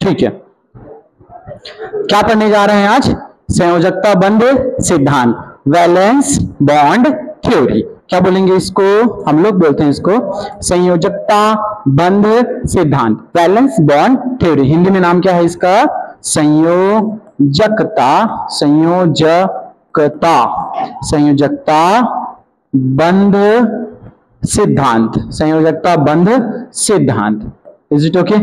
ठीक है, क्या पढ़ने जा रहे हैं आज? संयोजकता बंध सिद्धांत, वैलेंस बॉन्ड थ्योरी। क्या बोलेंगे इसको? हम लोग बोलते हैं इसको संयोजकता बंध सिद्धांत, वैलेंस बॉन्ड थ्योरी। हिंदी में नाम क्या है इसका? संयोजकता, संयोजकता बंध सिद्धांत, संयोजकता बंध सिद्धांत। Is it okay?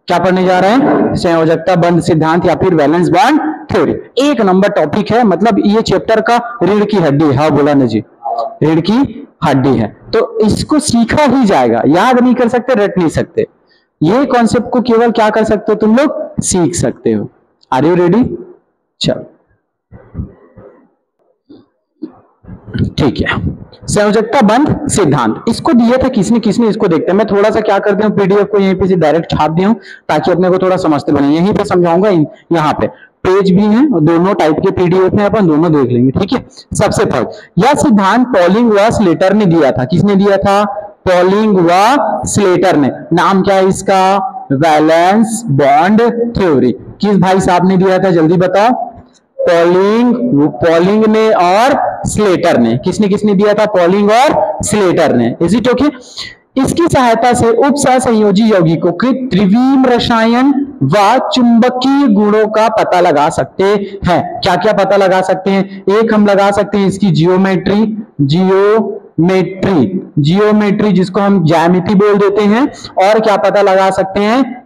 क्या पढ़ने जा रहे हैं? संयोजकता बंध सिद्धांत या फिर वैलेंस बॉन्ड थ्योरी। एक नंबर टॉपिक है, मतलब ये चैप्टर का रीढ़ की हड्डी है। हाँ बोला ना जी, रीढ़ की हड्डी है, तो इसको सीखा ही जाएगा, याद नहीं कर सकते, रट नहीं सकते। ये कॉन्सेप्ट को केवल क्या कर सकते हो तुम लोग? सीख सकते हो। Are you ready? चलो ठीक है, संयोजकता बंध सिद्धांत इसको दिया था किसने किसने, इसको देखते हैं। मैं थोड़ा सा क्या करती हूँ, पीडीएफ को यहीं पे से डायरेक्ट छाप दिया हूं ताकि अपने को थोड़ा समझते बने। यहीं पे समझाऊंगा, यहाँ पे पेज भी है, दोनों टाइप के पीडीएफ में अपन दोनों देख लेंगे। ठीक है, सबसे पहले यह सिद्धांत पॉलिंग व स्लेटर ने दिया था। किसने दिया था? पॉलिंग व स्लेटर ने। नाम क्या है इसका? Valence bond theory. किस भाई साहब ने दिया था, जल्दी बताओ? पॉलिंग ने और स्लेटर ने। किसने किसने दिया था? पॉलिंग और स्लेटर ने। Is it okay? इसकी सहायता से उप सहसंयोजी यौगिकों के त्रिविम रसायन व चुंबकीय गुणों का पता लगा सकते हैं। क्या क्या पता लगा सकते हैं? एक हम लगा सकते हैं इसकी जियोमेट्री जिसको हम ज्यामिति बोल देते हैं। और क्या पता लगा सकते हैं?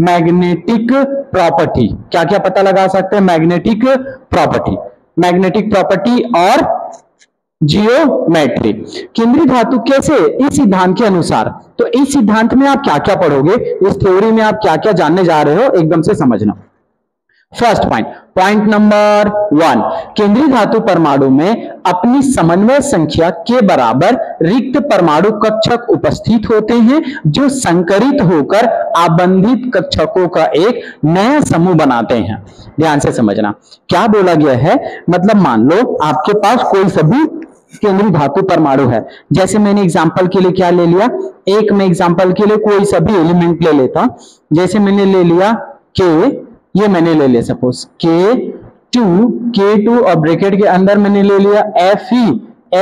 Magnetic property. क्या क्या पता लगा सकते हैं? मैग्नेटिक प्रॉपर्टी और जियोमेट्री। केंद्रीय धातु कैसे? इस सिद्धांत के अनुसार। तो इस सिद्धांत में आप क्या क्या पढ़ोगे, इस थ्योरी में आप क्या क्या जानने जा रहे हो, एकदम से समझना। फर्स्ट पॉइंट नंबर 1, केंद्रीय धातु परमाणु में अपनी समन्वय संख्या के बराबर रिक्त परमाणु कक्षक उपस्थित होते हैं जो संकरित होकर आबंधित कक्षकों का एक नया समूह बनाते हैं। ध्यान से समझना क्या बोला गया है। मतलब मान लो आपके पास कोई सभी केंद्रीय धातु परमाणु है। जैसे मैंने एग्जांपल के लिए क्या ले लिया, एक मैं एग्जांपल के लिए कोई सभी एलिमेंट ले लेता। जैसे मैंने ले लिया के, ये मैंने ले लिया सपोज K2 और ब्रैकेट के अंदर मैंने ले लिया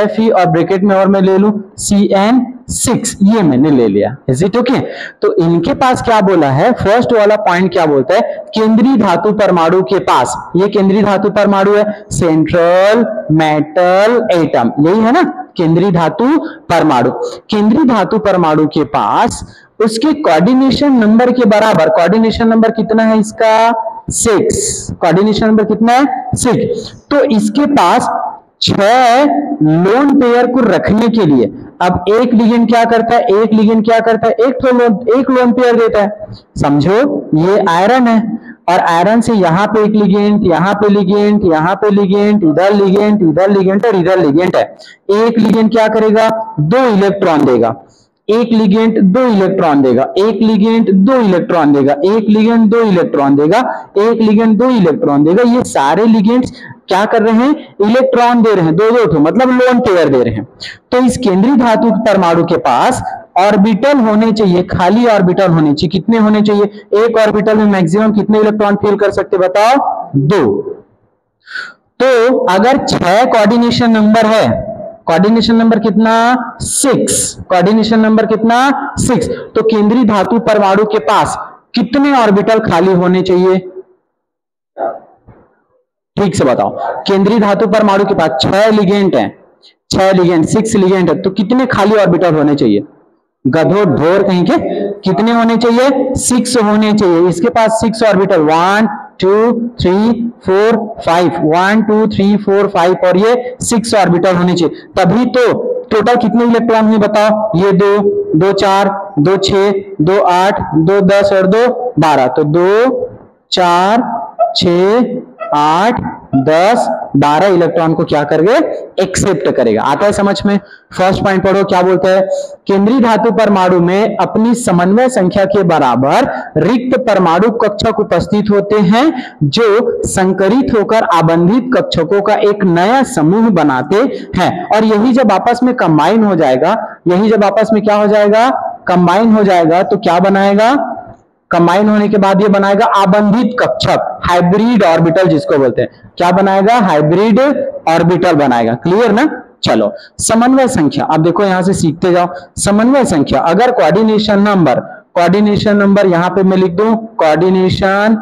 Fe और ब्रैकेट में और मैं ले लूं CN6, ये मैंने ले लिया। Is it okay? तो इनके पास क्या बोला है, फर्स्ट वाला पॉइंट क्या बोलता है, केंद्रीय धातु परमाणु के पास, ये केंद्रीय धातु परमाणु है, सेंट्रल मेटल एटम, यही है ना केंद्रीय धातु परमाणु। केंद्रीय धातु परमाणु के पास उसके कोऑर्डिनेशन नंबर के बराबर, कोऑर्डिनेशन नंबर कितना है इसका 6, कोऑर्डिनेशन नंबर कितना है 6। तो इसके पास 6 लोन पेयर को रखने के लिए, अब एक लिगेंड क्या करता है, एक लोन पेयर देता है। समझो ये आयरन है और आयरन से यहां पे एक लिगेंड, यहां पे लिगेंड, यहां पे लिगेंड, इधर लिगेंड, इधर लिगेंड और इधर लिगेंड है। एक लिगेंड क्या करेगा, 2 इलेक्ट्रॉन देगा, एक लिगेंड 2 इलेक्ट्रॉन देगा, एक लिगेंड 2 इलेक्ट्रॉन देगा, एक लिगेंड 2 इलेक्ट्रॉन देगा, एक लिगेंड 2 इलेक्ट्रॉन देगा। ये सारे लिगेंड्स क्या कर रहे हैं, इलेक्ट्रॉन दे रहे हैं, दो मतलब लोन पेयर दे रहे हैं। तो इस केंद्रीय धातु परमाणु के पास ऑर्बिटल होने चाहिए, खाली ऑर्बिटल होने चाहिए। कितने होने चाहिए, एक ऑर्बिटल में मैक्सिमम कितने इलेक्ट्रॉन फिल कर सकते बताओ, 2। तो अगर 6 कोऑर्डिनेशन नंबर है, कोऑर्डिनेशन नंबर कितना 6, कोऑर्डिनेशन नंबर कितना 6, तो केंद्रीय धातु परमाणु के पास कितने ऑर्बिटल खाली होने चाहिए, ठीक से बताओ। केंद्रीय धातु परमाणु के पास 6 लिगेंड है, 6 लिगेंड 6 लिगेंड है, तो कितने खाली ऑर्बिटल होने चाहिए, गधो ढोर कहीं के, कितने होने चाहिए 6 होने चाहिए। इसके पास 6 ऑर्बिटल 1 2 3 4 5 1 2 3 4 5 और ये 6 ऑर्बिटल होने चाहिए। तभी तो टोटल कितने इलेक्ट्रॉन हुए बताओ, ये 2 4 2 6 2 8 2 10 और 2 12, तो 2 4 6 8 10 12 इलेक्ट्रॉन को क्या करेगा, एक्सेप्ट करेगा। आता है समझ में। फर्स्ट पॉइंट पढ़ो क्या बोलता है, केंद्रीय धातु परमाणु में अपनी समन्वय संख्या के बराबर रिक्त परमाणु कक्षक उपस्थित होते हैं जो संकरित होकर आबंधित कक्षकों का एक नया समूह बनाते हैं। और यही जब आपस में कंबाइन हो जाएगा, यही जब आपस में क्या हो जाएगा, कंबाइन हो जाएगा, तो क्या बनाएगा, कंबाइन होने के बाद ये बनाएगा आबंधित कक्षक, हाइब्रिड ऑर्बिटल जिसको बोलते हैं। क्या बनाएगा? हाइब्रिड ऑर्बिटल बनाएगा। क्लियर ना? चलो, समन्वय संख्या, अब देखो यहां से सीखते जाओ। समन्वय संख्या, अगर कोऑर्डिनेशन नंबर यहां पे मैं लिख दूं कोऑर्डिनेशन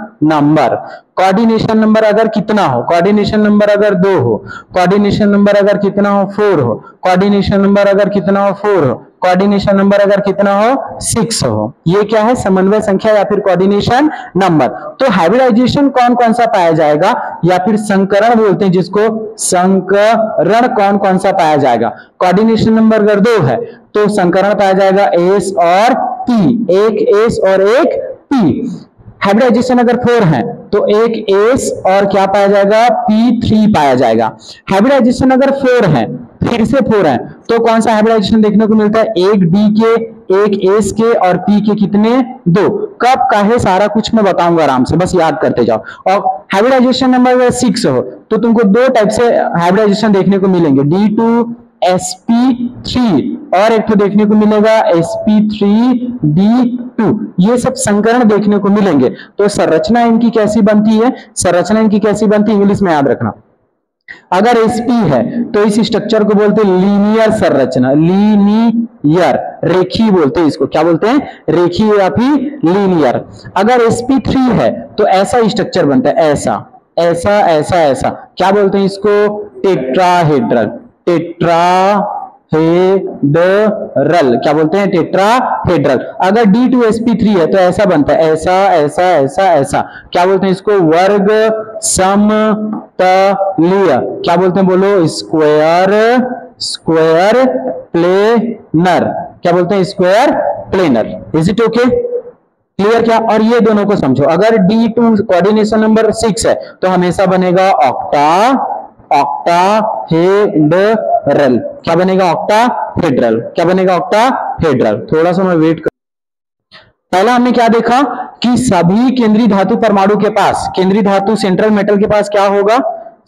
नंबर अगर कितना हो, कोऑर्डिनेशन नंबर अगर 2 हो, कोऑर्डिनेशन नंबर अगर कितना हो 4 हो, कोऑर्डिनेशन नंबर अगर कितना हो 4 हो, कोऑर्डिनेशन नंबर अगर कितना हो 6 हो, ये क्या है? समन्वय संख्या या फिर कोऑर्डिनेशन नंबर। तो हाइब्रिडाइजेशन कौन कौन सा पाया जाएगा, या फिर संकरण बोलते हैं जिसको, संकरण कौन कौन सा पाया जाएगा? कोऑर्डिनेशन नंबर अगर 2 है तो संकरण पाया जाएगा एस और पी, एक एस और एक पी। हाइब्रिडाइजेशन अगर 4 है तो एक एस और क्या पाया जाएगा? P3 पाया जाएगा। हाइब्रिडाइजेशन अगर 4 है, फिर से 4 है, तो कौन सा हाइब्रिडाइजेशन देखने को मिलता है? एक डी के, एक एस के और पी के कितने? 2। कब का है सारा कुछ मैं बताऊंगा आराम से, बस याद करते जाओ। और हाइब्रिडाइजेशन नंबर 6 हो तो तुमको 2 टाइप से हाइब्रिडाइजेशन देखने को मिलेंगे, D2 sp3 और एक तो देखने को मिलेगा sp3d2। ये सब संकरण देखने को मिलेंगे। तो संरचना इनकी कैसी बनती है? संरचना इनकी कैसी बनती है इंग्लिश में याद रखना। अगर sp है तो इस स्ट्रक्चर को बोलते हैं लीनियर संरचना, लीनियर, रेखीय बोलते हैं इसको। क्या बोलते हैं? रेखीय या फिर लीनियर। अगर sp3 है तो ऐसा स्ट्रक्चर बनता है, ऐसा ऐसा ऐसा ऐसा। क्या बोलते हैं इसको? Tetrahedral, tetrahedral. क्या बोलते हैं? टेट्राहेड्रल। अगर D2sp3 है तो ऐसा बनता है, ऐसा ऐसा ऐसा ऐसा। क्या बोलते हैं इसको? वर्ग समतलीय। क्या बोलते हैं? बोलो, स्क्वायर, स्क्वायर प्लेनर। क्या बोलते हैं? Square planar. Is it okay? Clear क्या? और ये दोनों को समझो। अगर D2 कोऑर्डिनेशन नंबर 6 है तो हमेशा बनेगा ऑक्टाहेड्रल। क्या बनेगा? ऑक्टाहेड्रल। क्या बनेगा? ऑक्टाहेड्रल। थोड़ा सा मैं वेट कर। पहला हमने क्या देखा कि सभी केंद्रीय धातु परमाणु के पास, केंद्रीय धातु सेंट्रल मेटल के पास क्या होगा?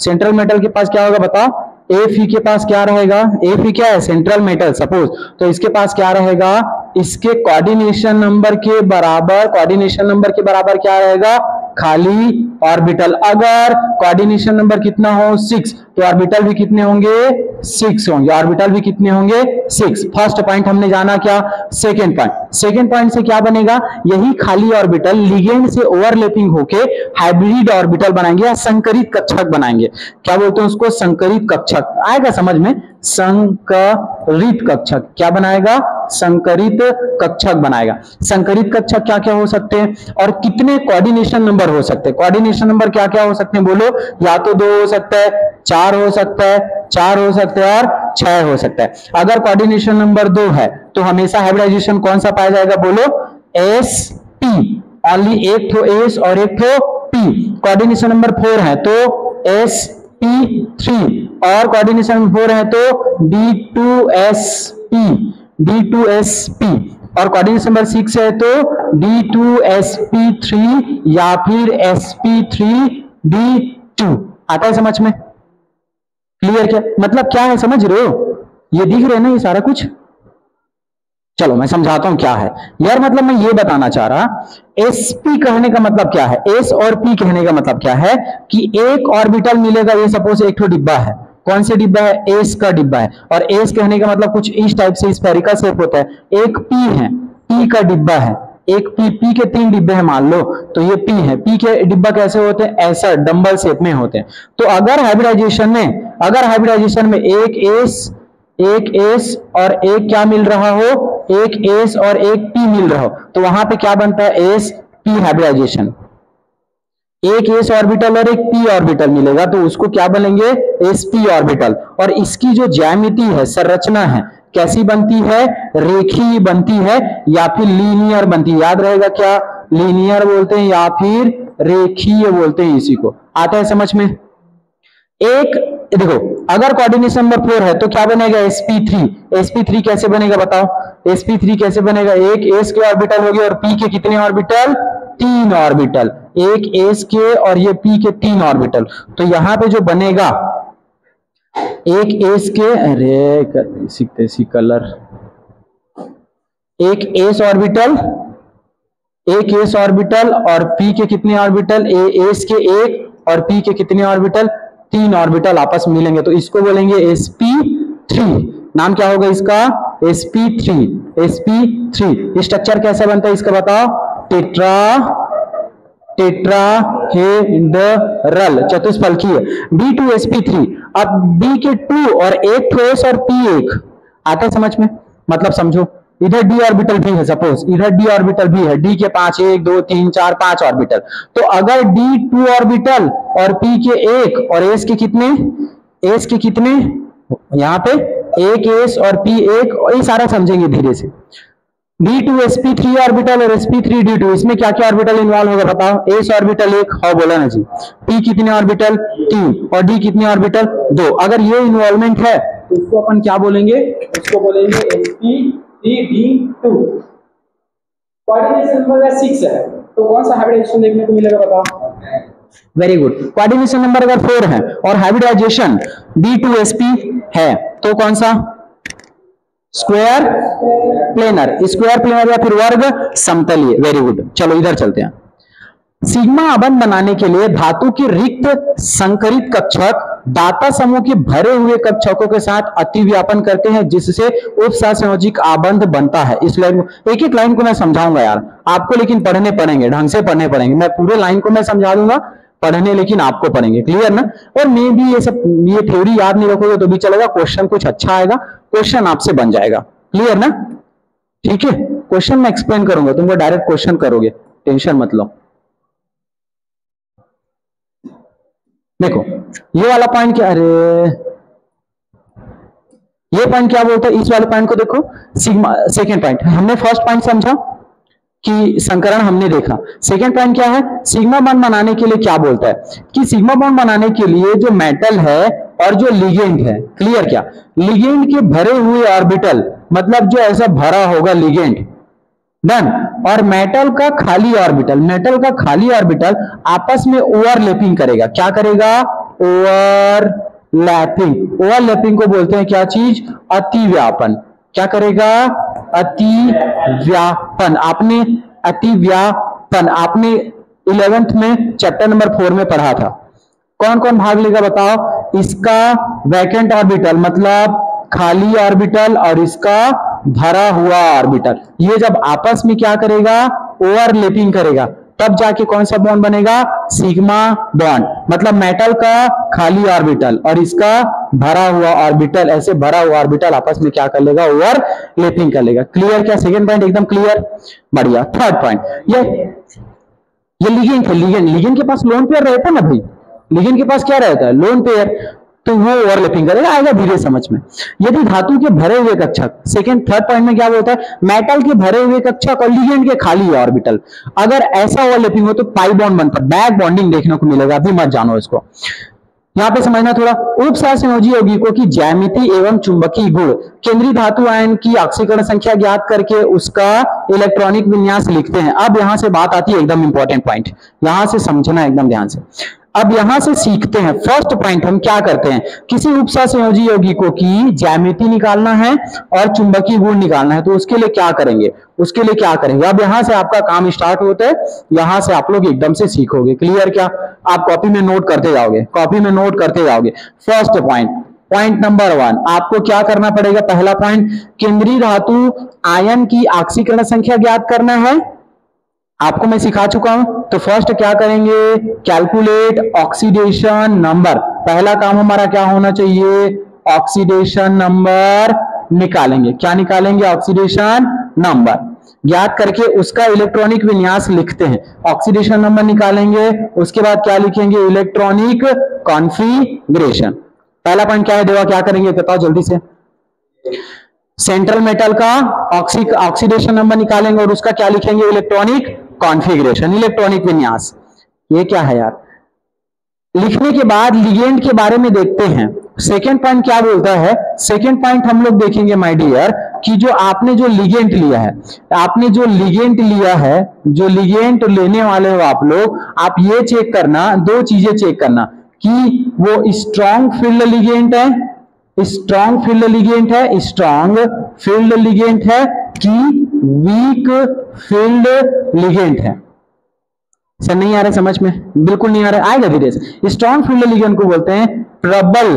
सेंट्रल मेटल के पास क्या होगा बताओ? Fe के पास क्या रहेगा? Fe क्या है? सेंट्रल मेटल सपोज, तो इसके पास क्या रहेगा? इसके कोऑर्डिनेशन नंबर के बराबर, कोऑर्डिनेशन नंबर के बराबर क्या रहेगा? खाली ऑर्बिटल। अगर कोऑर्डिनेशन नंबर कितना हो 6 तो ऑर्बिटल भी कितने होंगे? 6 होंगे। ऑर्बिटल भी कितने होंगे? 6। फर्स्ट पॉइंट हमने जाना क्या? Second point. सेकेंड पॉइंट से क्या बनेगा? यही खाली ऑर्बिटल लिगेंड से ओवरलैपिंग होके हाइब्रिड ऑर्बिटल बनाएंगे या संकरित कक्षक बनाएंगे। क्या बोलते हैं उसको? संकरित कक्षक। आएगा समझ में? संकरित कक्षक। क्या बनाएगा? संकरित कक्षक बनाएगा। संकरित कक्षक क्या क्या हो सकते हैं और कितने कोऑर्डिनेशन नंबर हो सकते हैं? कोऑर्डिनेशन नंबर क्या क्या हो सकते हैं बोलो? या तो 2 हो सकता है, 4 हो सकता है, 4 हो सकता है और 6 हो सकता है। अगर कोऑर्डिनेशन नंबर 2 है तो हमेशा हाइब्रिडाइजेशन कौन सा पाया जाएगा बोलो? sp, ओनली एक ठो s और एक ठो p। कोऑर्डिनेशन नंबर 4 है तो sp3 और कोऑर्डिनेशन नंबर 4 है तो D2sp और कोऑर्डिनेशन नंबर 6 है तो D2sp3 या फिर sp3d2। आता है समझ में? क्लियर क्या? मतलब क्या है समझ रहे हो? ये दिख रहे हैं ना ये सारा कुछ? चलो मैं समझाता हूं क्या है यार। मतलब मैं ये बताना चाह रहा, sp कहने का मतलब क्या है, s और p कहने का मतलब क्या है कि एक ऑर्बिटल मिलेगा। ये सपोज एक ठो डिब्बा है, कौन से डिब्बा है? एस का डिब्बा है। और एस कहने का मतलब कुछ इस टाइप से स्फेरिकल शेप होता है। एक पी है, पी का डिब्बा है, एक पी के 3 डिब्बे हैं मान लो, तो ये पी है। पी के डिब्बा कैसे होते हैं? ऐसा डंबल शेप में होते हैं। तो अगर हाइब्रिडाइजेशन में एक एस और एक क्या मिल रहा हो? एक एस और एक पी मिल रहा हो, तो वहां पे क्या बनता है? S P hybridization. एक एस ऑर्बिटल और एक पी ऑर्बिटल मिलेगा तो उसको क्या बनेंगे? sp orbital. और इसकी जो ज्यामिति है, संरचना है, कैसी बनती है? रेखीय बनती है या फिर लीनियर बनती है। याद रहेगा क्या? लीनियर बोलते हैं या फिर रेखीय बोलते हैं इसी को। आता है समझ में? एक देखो, अगर कोऑर्डिनेशन नंबर 4 है तो क्या बनेगा? sp3। sp3 कैसे बनेगा बताओ? sp3 कैसे बनेगा? एक s के ऑर्बिटल हो गए और p के कितने ऑर्बिटल? 3 ऑर्बिटल। एक s के और ये p के 3 ऑर्बिटल। तो यहां पे जो बनेगा एक s के, अरे सीखते सी कलर, एक s ऑर्बिटल, एक एस ऑर्बिटल और पी के कितने ऑर्बिटल, एस के एक और पी के कितने ऑर्बिटल, 3 ऑर्बिटल आपस में मिलेंगे तो इसको बोलेंगे sp3। नाम क्या होगा इसका, sp3। sp3 स्ट्रक्चर कैसे बनता है इसका बताओ, टेट्राहेड्रल चतुष्फलकीय D2sp3। अब D के 2 और एक ठोस और P एक आता है समझ में, मतलब समझो इधर d ऑर्बिटल भी है, सपोज इधर d ऑर्बिटल भी है, d के 5 1 2 3 4 5 ऑर्बिटल, तो अगर d 2 ऑर्बिटल और p के एक और s के कितने, यहाँ पे एक s और p एक, और ये सारा समझेंगे धीरे से। D2sp3 ऑर्बिटल और sp3d2, इसमें क्या क्या ऑर्बिटल इन्वॉल्व होगा बताओ, s ऑर्बिटल एक, हाँ बोला ना जी, p कितने ऑर्बिटल 3 और d कितने ऑर्बिटल 2। अगर ये इन्वॉल्वमेंट है तो उसको अपन क्या बोलेंगे, उसको बोलेंगे sp3d2। कोऑर्डिनेशन नंबर 6 है तो कौन सा हाइब्रिडाइजेशन देखने को मिलेगा बताओ, वेरी गुड। कोऑर्डिनेशन नंबर अगर 4 है और हाइब्रिडाइजेशन D2sp है तो कौन सा, स्क्वायर प्लेनर या फिर वर्ग समतलीय, वेरी गुड। चलो इधर चलते हैं। सिग्मा आबंध बनाने के लिए धातु के रिक्त संकरित कक्षक दाता समूह के भरे हुए कक्षकों के साथ अतिव्यापन करते हैं जिससे उपसहसंयोजिक आबंध बनता है। इस लाइन एक एक लाइन को मैं समझाऊंगा यार आपको, लेकिन पढ़ने पड़ेंगे, ढंग से पढ़ने पड़ेंगे। मैं पूरे लाइन को मैं समझा दूंगा, पढ़ने लेकिन आपको पढ़ेंगे, क्लियर ना। और मे भी ये सब ये थ्योरी याद नहीं रखोगे तो भी चलेगा, क्वेश्चन कुछ अच्छा आएगा, क्वेश्चन आपसे बन जाएगा, क्लियर ना। ठीक है, क्वेश्चन मैं एक्सप्लेन करूंगा, तुमको डायरेक्ट क्वेश्चन करोगे, टेंशन मत लो। देखो ये वाला पॉइंट क्या, अरे ये पॉइंट क्या बोलता है, इस वाले पॉइंट को देखो, सिग्मा सेकेंड पॉइंट, हमने फर्स्ट पॉइंट समझा कि संकरण हमने देखा। सेकेंड पॉइंट क्या है, सिग्मा बॉन्ड बनाने के लिए क्या बोलता है कि सिग्मा बॉन्ड बनाने के लिए जो मेटल है और जो लिगेंड है, क्लियर क्या, लिगेंड के भरे हुए ऑर्बिटल, मतलब जो ऐसा भरा होगा लिगेंड, डन, और मेटल का खाली ऑर्बिटल आपस में ओवरलैपिंग करेगा। क्या करेगा, ओवरलैपिंग को बोलते हैं क्या चीज, अतिव्यापन। क्या करेगा, अतिव्यापन। आपने 11th में चैप्टर नंबर 4 में पढ़ा था। कौन कौन भाग लेगा बताओ, इसका वैकेंट ऑर्बिटल मतलब खाली ऑर्बिटल और इसका भरा हुआ ऑर्बिटल, ये जब आपस में क्या करेगा, ओवरलैपिंग करेगा, तब जाके कौन सा बॉन्ड बनेगा, सिग्मा बॉन्ड। मतलब मेटल का खाली ऑर्बिटल और इसका भरा हुआ ऑर्बिटल, ऐसे भरा हुआ ऑर्बिटल आपस में क्या कर लेगा, ओवरलैपिंग कर लेगा। क्लियर क्या, सेकंड पॉइंट एकदम क्लियर, बढ़िया। थर्ड पॉइंट, ये लिगेंड है, लिगेंड के पास लोन पेयर रहता है ना भाई, लिगेंड के पास क्या रहता है, लोन पेयर, तो वो ओवरलैपिंग करेगा, आएगा धीरे समझ में। यदि धातु के भरे हुए कक्षक, थर्ड पॉइंट में क्या बोलता है, मेटल के भरे हुए कक्षक और लिगेंड के खाली ऑर्बिटल, अगर ऐसा ओवरलैपिंग हो तो पाई बॉन्ड बनता है, बैक बॉन्डिंग देखने को मिलेगा, अभी मत जानो इसको। यहां पे समझना थोड़ा, उपसहसंयोजी यौगिकों की ज्यामिति एवं चुंबकीय गुण, केंद्रीय धातु आयन की ऑक्सीकरण संख्या ज्ञात करके उसका इलेक्ट्रॉनिक विन्यास लिखते हैं। अब यहां से बात आती है एकदम इंपॉर्टेंट पॉइंट, यहां से समझना एकदम ध्यान से। अब यहां से सीखते हैं, फर्स्ट पॉइंट हम क्या करते हैं, किसी उपसहसंयोजी यौगिकों की ज्यामिति निकालना है और चुंबकीय गुण निकालना है, तो उसके लिए क्या करेंगे, अब यहां से आपका काम स्टार्ट होता है, यहां से आप लोग एकदम से सीखोगे, क्लियर क्या। आप कॉपी में नोट करते जाओगे, फर्स्ट पॉइंट नंबर 1 आपको क्या करना पड़ेगा, पहला पॉइंट, केंद्रीय धातु आयन की ऑक्सीकरण संख्या ज्ञात करना है, आपको मैं सिखा चुका हूं। तो फर्स्ट क्या करेंगे, कैलकुलेट ऑक्सीडेशन नंबर, पहला काम हमारा क्या होना चाहिए, ऑक्सीडेशन नंबर निकालेंगे। क्या निकालेंगे, ऑक्सीडेशन नंबर, ज्ञात करके उसका इलेक्ट्रॉनिक विन्यास लिखते हैं। ऑक्सीडेशन नंबर निकालेंगे, उसके बाद क्या लिखेंगे, इलेक्ट्रॉनिक कॉन्फ़िगरेशन। पहला पॉइंट क्या है देवा, क्या करेंगे बताओ जल्दी से, सेंट्रल मेटल का ऑक्सीडेशन नंबर निकालेंगे और उसका क्या लिखेंगे, इलेक्ट्रॉनिक कॉन्फ़िगरेशन, इलेक्ट्रॉनिक विन्यास। ये क्या है यार, लिखने के बाद लिगेंड के बारे में देखते हैं। सेकेंड पॉइंट क्या बोलता है, सेकेंड पॉइंट हम लोग देखेंगे माय डियर कि जो आपने जो लिगेंड लिया है, जो लिगेंड लेने वाले हो आप लोग, आप ये चेक करना, दो चीजें चेक करना कि वो स्ट्रॉन्ग फील्ड लिगेंड है, कि वीक फील्ड लिगेंड है। सर नहीं आ रहा समझ में, बिल्कुल नहीं आ रहा, आएगा धीरे से। स्ट्रॉन्ग फील्ड लिगेंड को बोलते हैं प्रबल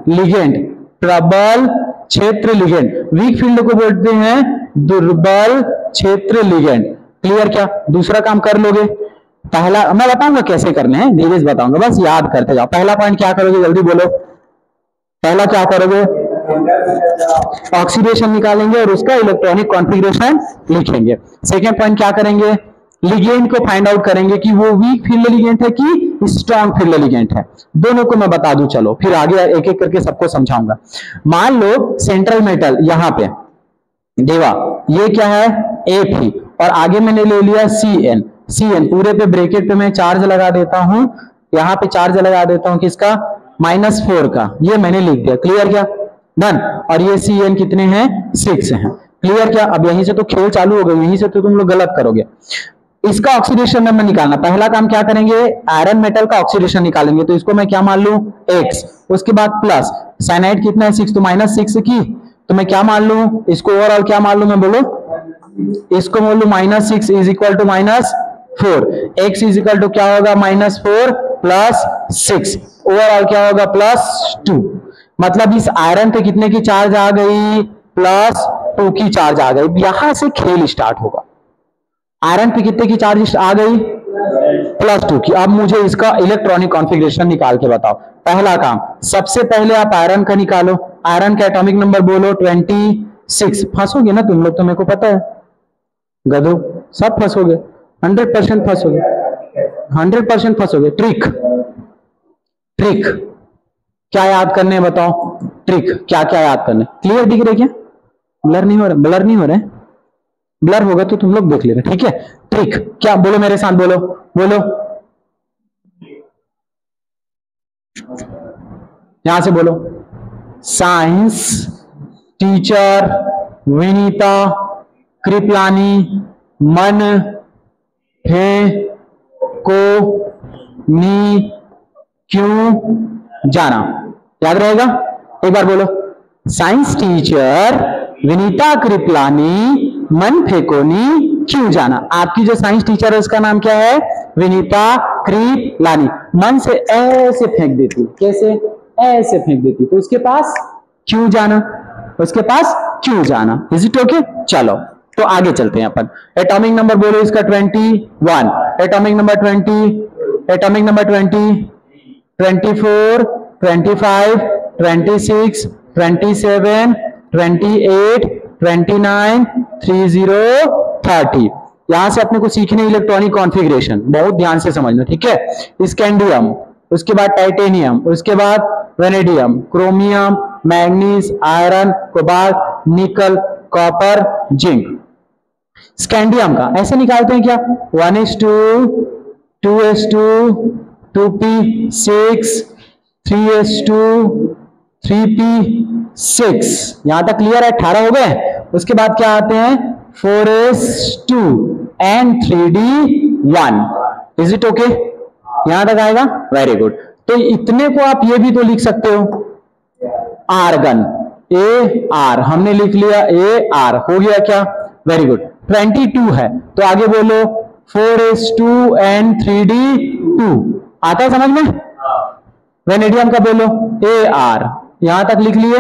लिगेंड, प्रबल क्षेत्र लिगेंड। वीक फील्ड को बोलते हैं दुर्बल क्षेत्र लिगेंड। क्लियर क्या? दूसरा काम कर लोगे। पहला मैं बताऊंगा कैसे करने हैं, धीरे से बताऊंगा, बस याद करते जाओ। पहला पॉइंट क्या करोगे, जल्दी बोलो। पहला क्या करोगे, ऑक्सीडेशन निकालेंगे और उसका इलेक्ट्रॉनिक कॉन्फ़िगरेशन लिखेंगे। सेकेंड पॉइंट क्या करेंगे, लिगेंड को फाइंड आउट करेंगे कि वो वीक फील्ड लिगेंड है कि स्ट्रॉन्ग फील्ड लिगेंड है। दोनों को मैं बता दूं, चलो फिर आगे एक एक करके सबको समझाऊंगा। मान लो सेंट्रल मेटल यहां पे देवा, ये क्या है Fe, और आगे मैंने ले लिया Cn। Cn पूरे पे ब्रैकेट पे मैं चार्ज लगा देता हूं, यहां पे चार्ज लगा देता हूं किसका, -4 का, ये मैंने लिख दिया। क्लियर क्या? डन। और ये Cn कितने हैं, 6 हैं। क्लियर क्या? अब यहीं से तो खेल चालू हो गया, यहीं से तो तुम लोग गलत करोगे। इसका ऑक्सीडेशन नंबर निकालना, पहला काम क्या करेंगे, आयरन मेटल का ऑक्सीडेशन निकालेंगे। तो इसको मैं क्या मान लूं, X, उसके बाद प्लस साइनाइड कितना है 6, तो -6 की, तो मैं क्या मान लूं, इसको ओवरऑल क्या मान लूं, मैं बोलो, इसको मान लूं -6 is equal to -4, X is equal to क्या होगा, -4 प्लस 6, ओवरऑल क्या होगा, +2। मतलब इस आयरन पे कितने की चार्ज आ गई, +2 की चार्ज आ गई। यहां से खेल स्टार्ट होगा। आयरन पे कितने की चार्ज आ गई, +2 की। अब मुझे इसका इलेक्ट्रॉनिक कॉन्फ़िगरेशन निकाल के बताओ। पहला काम, सबसे पहले आप आयरन का निकालो। आयरन का एटॉमिक नंबर बोलो 26। फंसोगे ना तुम लोग, तो मेरे को पता है, गधो सब फंसोगे, 100% फंसोगे, 100% फंसोगे। ट्रिक, ट्रिक क्या याद करने बताओ, ट्रिक क्या क्या याद करने, क्लियर दिख रहे क्या, ब्लर नहीं हो रहा, ब्लर नहीं हो रहा है, ब्लर होगा तो तुम लोग देख लेना, ठीक है। ट्रिक क्या, बोलो मेरे साथ, बोलो बोलो, यहां से बोलो। साइंस टीचर विनीता कृपलानी मन है को नी क्यों जाना, याद रहेगा, एक बार बोलो। साइंस टीचर विनीता कृपलानी मन फेकोनी क्यों जाना। आपकी जो साइंस टीचर है उसका नाम क्या है, विनीता कृपलानी। मन से ऐसे फेंक देती, कैसे, ऐसे फेंक देती, तो उसके पास क्यों जाना, उसके पास क्यों जाना। Is it okay? चलो तो आगे चलते हैं अपन। एटॉमिक नंबर बोलो इसका 21, एटॉमिक नंबर 20, एटॉमिक नंबर 20, 24, 25, 26, 27, 28, 29, 30, 30। यहां से अपने को सीखने इलेक्ट्रॉनिक कॉन्फ़िगरेशन, बहुत ध्यान से समझना, ठीक है। स्कैंडियम, उसके बाद टाइटेनियम, उसके बाद vanadium, chromium, manganese, iron, cobalt, निकल, कॉपर, जिंक। स्कैंडियम का ऐसे निकालते हैं क्या, 1s2, 2s2, 2p6, 3s2, 3p6। यहां तक क्लियर है, 18 हो गए। उसके बाद क्या आते हैं, 4s2 and 3d1। Is it okay? यहां तक आएगा, वेरी गुड। तो इतने को आप ये भी तो लिख सकते हो, आर्गन, AR हमने लिख लिया, AR हो गया क्या, वेरी गुड। 22 है तो आगे बोलो 4s2 एंड 3d2, आता है समझ में। वेनेडियम का बोलो AR, यहां तक लिख लिए,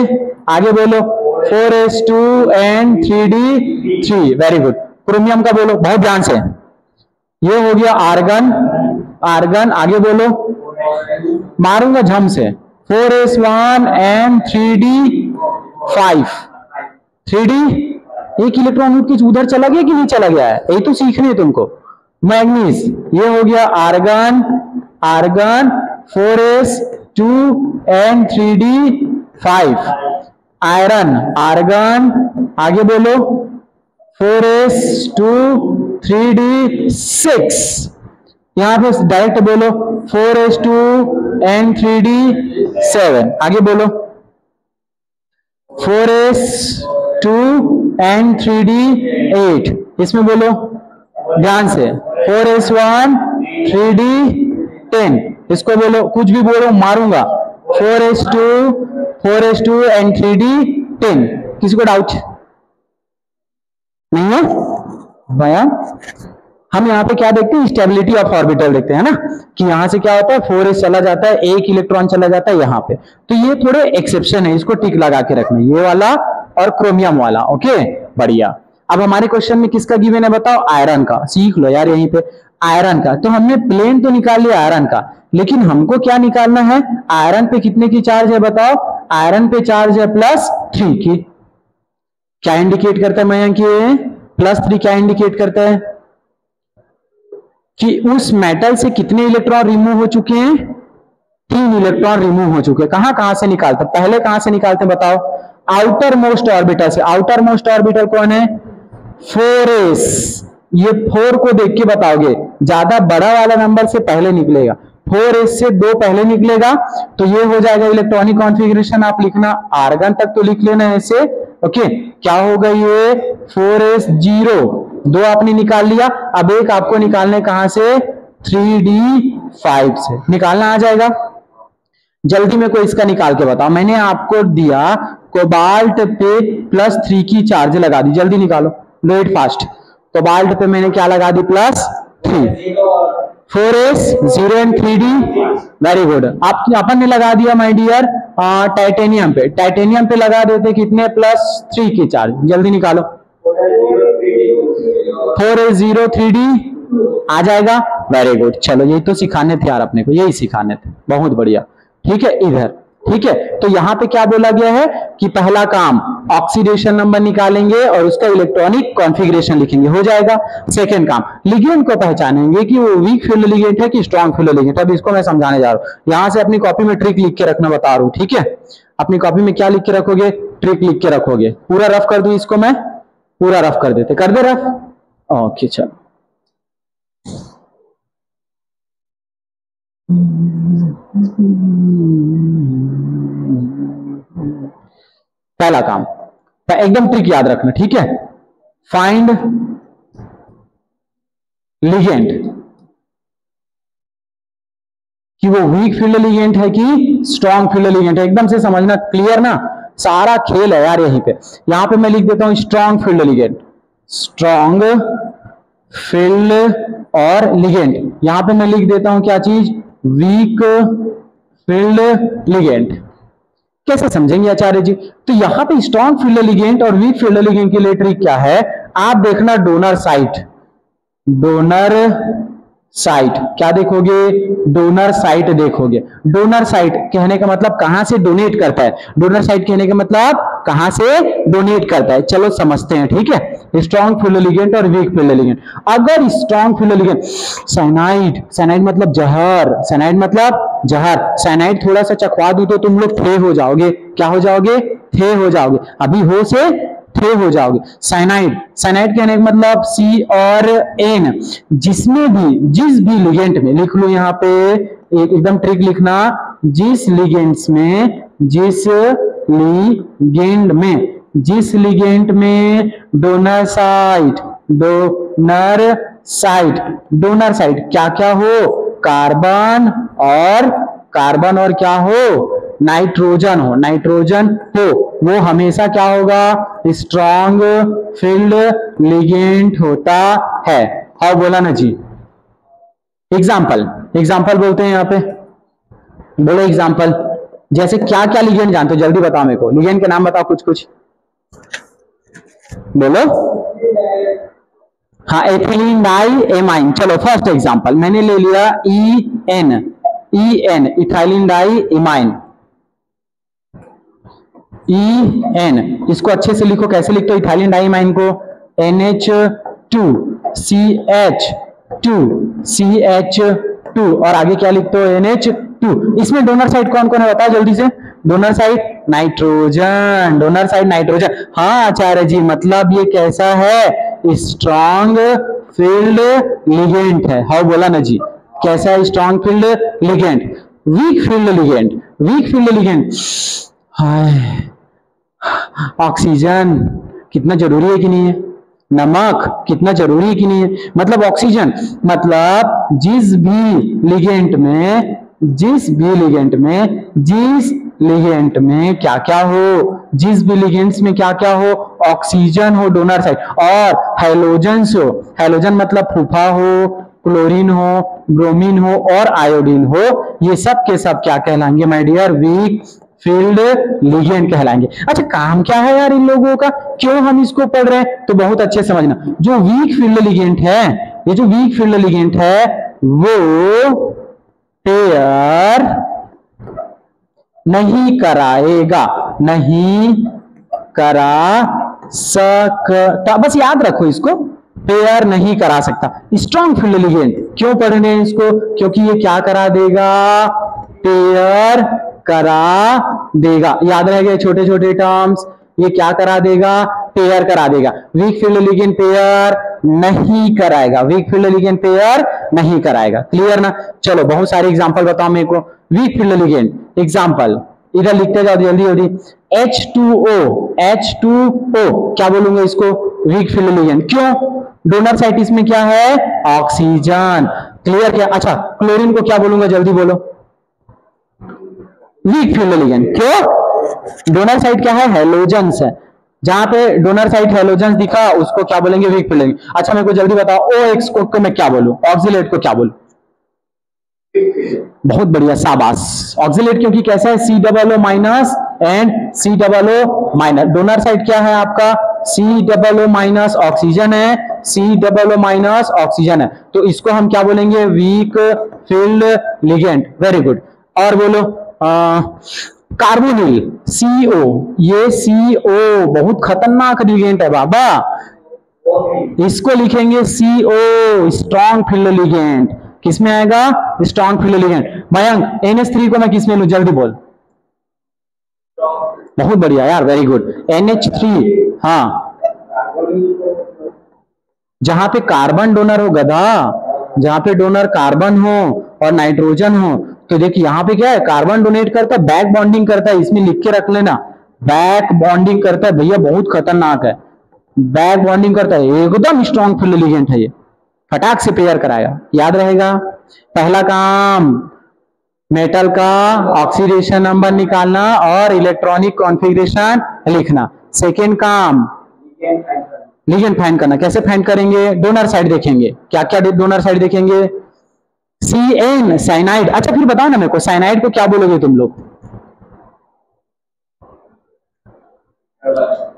आगे बोलो 4s2 and 3d3, very good. Chromium का बोलो, बहुत ध्यान से, ये हो गया आर्गन, आर्गन, आगे बोलो, मारूंगा झम से, 4s1 एंड 3d5, 3d, एक इलेक्ट्रॉन उठ के उधर चला गया कि नहीं चला गया है, यही तो सीखने है तुमको। मैग्नीज, ये हो गया argon, argon, 4s2 and 3d5। Iron, argon, आगे बोलो 4s2 3d6। यहां पे डायरेक्ट बोलो 4s2 एंड 3d7, आगे बोलो 4s2 एंड 3d8। इसमें बोलो ध्यान से 4s1 3d10, इसको बोलो, कुछ भी बोलो मारूंगा, 4s2 एंड 3d10। किसी को डाउट? नहीं है भैया। हम यहाँ पे क्या देखते हैं, स्टेबिलिटी ऑफ ऑर्बिटल देखते हैं ना, कि यहां से क्या होता है 4s चला जाता है, एक इलेक्ट्रॉन चला जाता है यहाँ पे। तो ये थोड़े एक्सेप्शन है, इसको टिक लगा के रखना, ये वाला और क्रोमियम वाला। ओके बढ़िया। अब हमारे क्वेश्चन में किसका गिवन है बताओ, आयरन का। सीख लो यार यहीं पे आयरन का। तो हमने प्लेन तो निकाल लिया आयरन का, लेकिन हमको क्या निकालना है, आयरन पे कितने की चार्ज है बताओ। आयरन पे चार्ज है +3 की। क्या इंडिकेट करता है मयंक, ये +3 क्या इंडिकेट करता है कि उस मेटल से कितने इलेक्ट्रॉन रिमूव हो चुके हैं, 3 इलेक्ट्रॉन रिमूव हो चुके हैं। कहां कहां से निकालते, पहले कहां से निकालते बताओ, आउटर मोस्ट ऑर्बिटल से। आउटर मोस्ट ऑर्बिटल कौन है, 4s। ये 4 को देख के बताओगे, ज्यादा बड़ा वाला नंबर से पहले निकलेगा, 4s से 2 पहले निकलेगा, तो ये हो जाएगा इलेक्ट्रॉनिक कॉन्फ़िगरेशन। आप लिखना आर्गन तक तो लिख लेना ऐसे। ओके क्या होगा ये 4s 0, 2 आपने निकाल लिया। अब एक आपको निकालने कहां से, 3d5 से निकालना आ जाएगा। जल्दी में कोई इसका निकाल के बताओ। मैंने आपको दिया कोबाल्ट पे +3 की चार्ज लगा दी, जल्दी निकालो, डू इट फास्ट। कोबाल्ट पे मैंने क्या लगा दी, +3, 4s 0 and 3d। Very good. आप अपन ने लगा दिया माय डियर टाइटेनियम पे। टाइटेनियम पे लगा देते कितने, +3 की चार्ज, जल्दी निकालो। 4s 0 3d आ जाएगा। Very good. चलो यही तो सिखाने थे यार अपने को, यही सिखाने थे, बहुत बढ़िया। ठीक है इधर, ठीक है। तो यहां पे क्या बोला गया है कि पहला काम ऑक्सीडेशन नंबर निकालेंगे और उसका इलेक्ट्रॉनिक कॉन्फ़िगरेशन लिखेंगे, हो जाएगा। सेकंड काम लिगेंड को पहचानेंगे कि वो वीक फील्ड लिगेंड है कि स्ट्रॉन्ग फील्ड लिगेंड है। अब इसको मैं समझाने जा रहा हूं। यहां से अपनी कॉपी में ट्रिक लिख के रखना बता रहा हूं, ठीक है। अपनी कॉपी में क्या लिख के रखोगे, ट्रिक लिख के रखोगे। पूरा रफ कर दूं इसको मैं, पूरा रफ कर देते, कर दे रफ। ओके चलो पहला काम एकदम ट्रिक याद रखना, ठीक है। फाइंड लिगेंड, कि वो वीक फील्ड लिगेंड है कि स्ट्रॉन्ग फील्ड लिगेंड है, एकदम से समझना, क्लियर ना। सारा खेल है यार यहीं पे। यहां पे मैं लिख देता हूं strong field ligand, strong field और लिगेंड। यहां पे मैं लिख देता हूं क्या चीज, वीक फील्ड लिगेंड। कैसे समझेंगे आचार्य जी, तो यहां पे स्ट्रॉन्ग फील्ड लिगेंड और वीक फील्ड लिगेंड के लिए ट्रिक क्या है, आप देखना डोनर साइट। डोनर साइट क्या देखोगे, डोनर साइट देखोगे। डोनर साइट कहने का मतलब कहां से डोनेट करता है, डोनर साइट कहने का मतलब कहां से डोनेट करता है। चलो समझते हैं, ठीक है। स्ट्रॉन्ग फील्ड लिगेंड और वीक फील्ड लिगेंड। अगर strong field ligand, cyanide, cyanide मतलब जहर, साइनाइड मतलब जहर। साइनाइड थोड़ा सा चखवा दूं तो तुम लोग थे हो जाओगे, क्या हो जाओगे, थे हो जाओगे, अभी हो से थे हो जाओगे। साइनाइड, साइनाइड कहने का मतलब C और N, जिसमें भी, जिस भी लिगेंड में, लिख लो यहाँ पे एकदम ट्रिक लिखना, जिस लिगेंड्स में, जिस लिगेंड में, जिस लिगेंड में donor site, donor site, donor site क्या क्या हो, कार्बन और क्या हो, नाइट्रोजन हो, नाइट्रोजन हो, वो हमेशा क्या होगा, स्ट्रॉन्ग फील्ड लिगेंड होता है। हाँ बोला ना जी। एग्जाम्पल, एग्जाम्पल बोलते हैं यहाँ पे, बोलो एग्जाम्पल। जैसे क्या क्या लिगेंड जानते हो, जल्दी बताओ मेरे को, लिगेंड के नाम बताओ कुछ कुछ, बोलो। हाँ एथिलीन डाई एमाइन। चलो फर्स्ट एग्जाम्पल मैंने ले लिया EN, ethylene diamine, EN। इसको अच्छे से लिखो, कैसे लिखते हो इथाइलिन डाई एमाइन को, NH2CH2 और आगे क्या लिखते हो, NH2। इसमें डोनर साइड कौन कौन है बताओ जल्दी से, donor side nitrogen, donor side nitrogen. हाँ आचार्य जी, मतलब ये कैसा है, स्ट्रॉन्ग फील्ड लिगेंड है। हाँ बोला ना जी, कैसा है, strong field ligand. Weak field ligand, weak field ligand, high oxygen कितना जरूरी है कि नहीं है, नमक कितना जरूरी है कि नहीं है, मतलब ऑक्सीजन, मतलब जिस भी लिगेंड में, जिस भी लिगेंड में जिस लिगेंड में क्या क्या हो, जिस भी लिगेंड्स में क्या क्या हो, ऑक्सीजन हो डोनर साइड और हैलोजेंस हो, हैलोजन मतलब फूफा हो, क्लोरीन हो, ब्रोमीन हो और आयोडीन हो, ये सब के सब क्या कहलाएंगे my dear, weak field ligand कहलाएंगे। अच्छा काम क्या है यार इन लोगों का, क्यों हम इसको पढ़ रहे हैं, तो बहुत अच्छे समझना, जो वीक फील्ड लिगेंड है, ये जो वीक फील्ड लिगेंड है वो पेयर नहीं कराएगा, नहीं करा सकता, बस याद रखो इसको, पेयर नहीं करा सकता। स्ट्रॉन्ग फील्ड लिगेंड क्यों पढ़ रहे हैं इसको, क्योंकि ये क्या करा देगा, पेयर करा देगा। याद रह गए छोटे छोटे टर्म्स, ये क्या करा देगा, पेयर करा देगा। वीक फील्ड लिगेंड पेयर नहीं कराएगा, वीक फील्ड लिगेंड पेयर नहीं कराएगा। क्लियर ना। चलो बहुत सारे एग्जांपल बताओ मेरे को वीक फील्ड लिगेंड। एग्जांपल इधर लिखते जाओ जल्दी जल्दी। H2O, H2O क्या बोलूंगा इसको, वीक फील्ड लिगेंड। क्यों, डोनर साइट इसमें क्या है, ऑक्सीजन। क्लियर क्या। अच्छा क्लोरीन को क्या बोलूंगा, जल्दी बोलो, वीक फील्ड लिगेंड। क्यों, डोनर साइट क्या है, हैलोजेंस है, जहां पे डोनर साइट हैलोजेंस दिखा उसको क्या बोलेंगे, वीक फील्ड लिगेंड। अच्छा मेरे को जल्दी बताओ OX को मैं क्या बोलूं, ऑक्सिलेट को क्या बोलूं, बहुत बढ़िया शाबाश, ऑक्सिलेट, क्योंकि कैसा है, COO minus and COO minus. Donor side क्या है आपका, COO माइनस ऑक्सीजन है, COO माइनस ऑक्सीजन है, तो इसको हम क्या बोलेंगे, week field ligand. Very good. और बोलो कार्बोनिल CO, ये CO बहुत खतरनाक लिगेंड है बाबा, इसको लिखेंगे CO, स्ट्रॉन्ग फील्ड लिगेंड। किसमें आएगा, strong field ligand. Mayank NH3 को मैं किसमें लूं, जल्दी बोल, बहुत बढ़िया यार, वेरी गुड, NH3। हाँ जहां पे कार्बन डोनर हो गधा, जहां पे डोनर कार्बन हो और नाइट्रोजन हो, तो देखिए यहां पे क्या है, कार्बन डोनेट करता है, बैक बॉन्डिंग करता है, इसमें लिख के रख लेना, बैक बॉन्डिंग करता है भैया, बहुत खतरनाक है, बैक बॉन्डिंग करता है, एकदम स्ट्रॉन्ग फील्ड लिगेंड है ये, फटाक से पेयर कराएगा। याद रहेगा। पहला काम मेटल का ऑक्सीडेशन नंबर निकालना और इलेक्ट्रॉनिक कॉन्फ़िगरेशन लिखना। सेकेंड काम लिगेंड फाइंड करना। कैसे फाइंड करेंगे, डोनर साइड देखेंगे, क्या क्या डोनर साइड देखेंगे, CN साइनाइड। अच्छा फिर बताओ ना मेरे को, साइनाइड को क्या बोलोगे तुम लोग,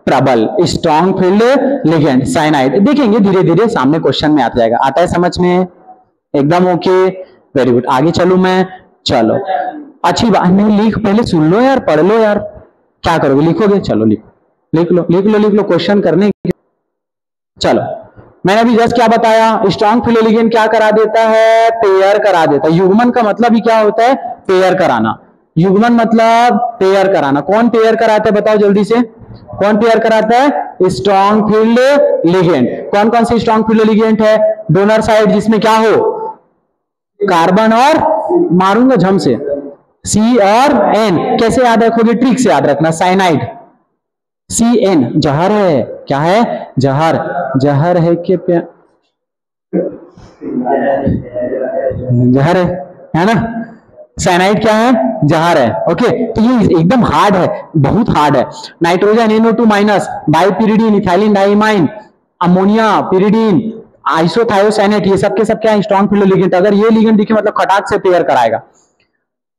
प्रबल, स्ट्रॉन्ग फील्ड लिगेंड, साइनाइड। देखेंगे धीरे धीरे सामने क्वेश्चन में आता जाएगा। आता है समझ में, एकदम ओके, वेरी गुड। आगे चलूं मैं, चलो अच्छी बात नहीं, लिख पहले सुन लो यार, पढ़ लो यार, क्या करोगे, लिखोगे, चलो लिख लो क्वेश्चन करने। चलो मैंने अभी जस्ट क्या बताया, स्ट्रॉन्ग फील्ड लिगेंड क्या करा देता है, पेयर करा देता है। युग्मन का मतलब ही क्या होता है, पेयर कराना। युग्मन मतलब पेयर कराना। कौन पेयर कराता है बताओ जल्दी से, कौन पेयर कराता है, स्ट्रॉन्ग फील्ड लिगेंड। कौन कौन से स्ट्रॉन्ग फील्ड लिगेंड है, डोनर साइड जिसमें क्या हो, कार्बन और, मारूंगा झम से, C और N। कैसे याद रखोगे, ट्रिक से याद रखना, साइनाइड CN जहर है, क्या है, जहर, जहर है कि जहर है ना, साइनाइड क्या है, जहर है। ओके तो ये एकदम हार्ड है, बहुत हार्ड है। Nitrogen NO2 minus, bipyridine, ethylene diamine, ammonia pyridine, isothiocyanate, ये सब के सब क्या है, स्ट्रॉन्ग फील्ड लिगेंड। अगर ये लिगेंड दिखे मतलब खटाक से पेयर कराएगा।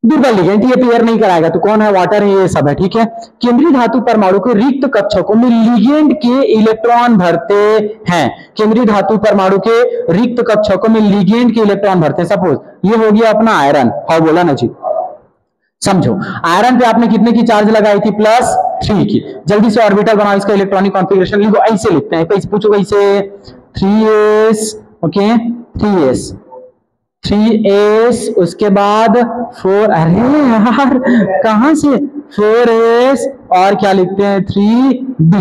दुर्बल लिगेंड ये पेयर नहीं कराएगा, तो कौन है, वाटर है, ये सब है, ठीक है। केंद्रीय धातु परमाणु के रिक्त कक्षकों में लिगेंड के इलेक्ट्रॉन भरते हैं। केंद्रीय धातु परमाणु के रिक्त कक्षकों में लिगेंड के इलेक्ट्रॉन भरते हैं। सपोज ये हो गया अपना आयरन, और बोला ना जी, समझो आयरन पे आपने कितने की चार्ज लगाई थी, +3 की। जल्दी से ऑर्बिटल बनाओ, इसका इलेक्ट्रॉनिक कॉन्फ़िगरेशन लिखो, ऐसे लिखते हैं, कैसे पूछो, कैसे, 3s, ओके 3s, 3s, उसके बाद 4, अरे यार कहां से, 4s और क्या लिखते हैं, 3d,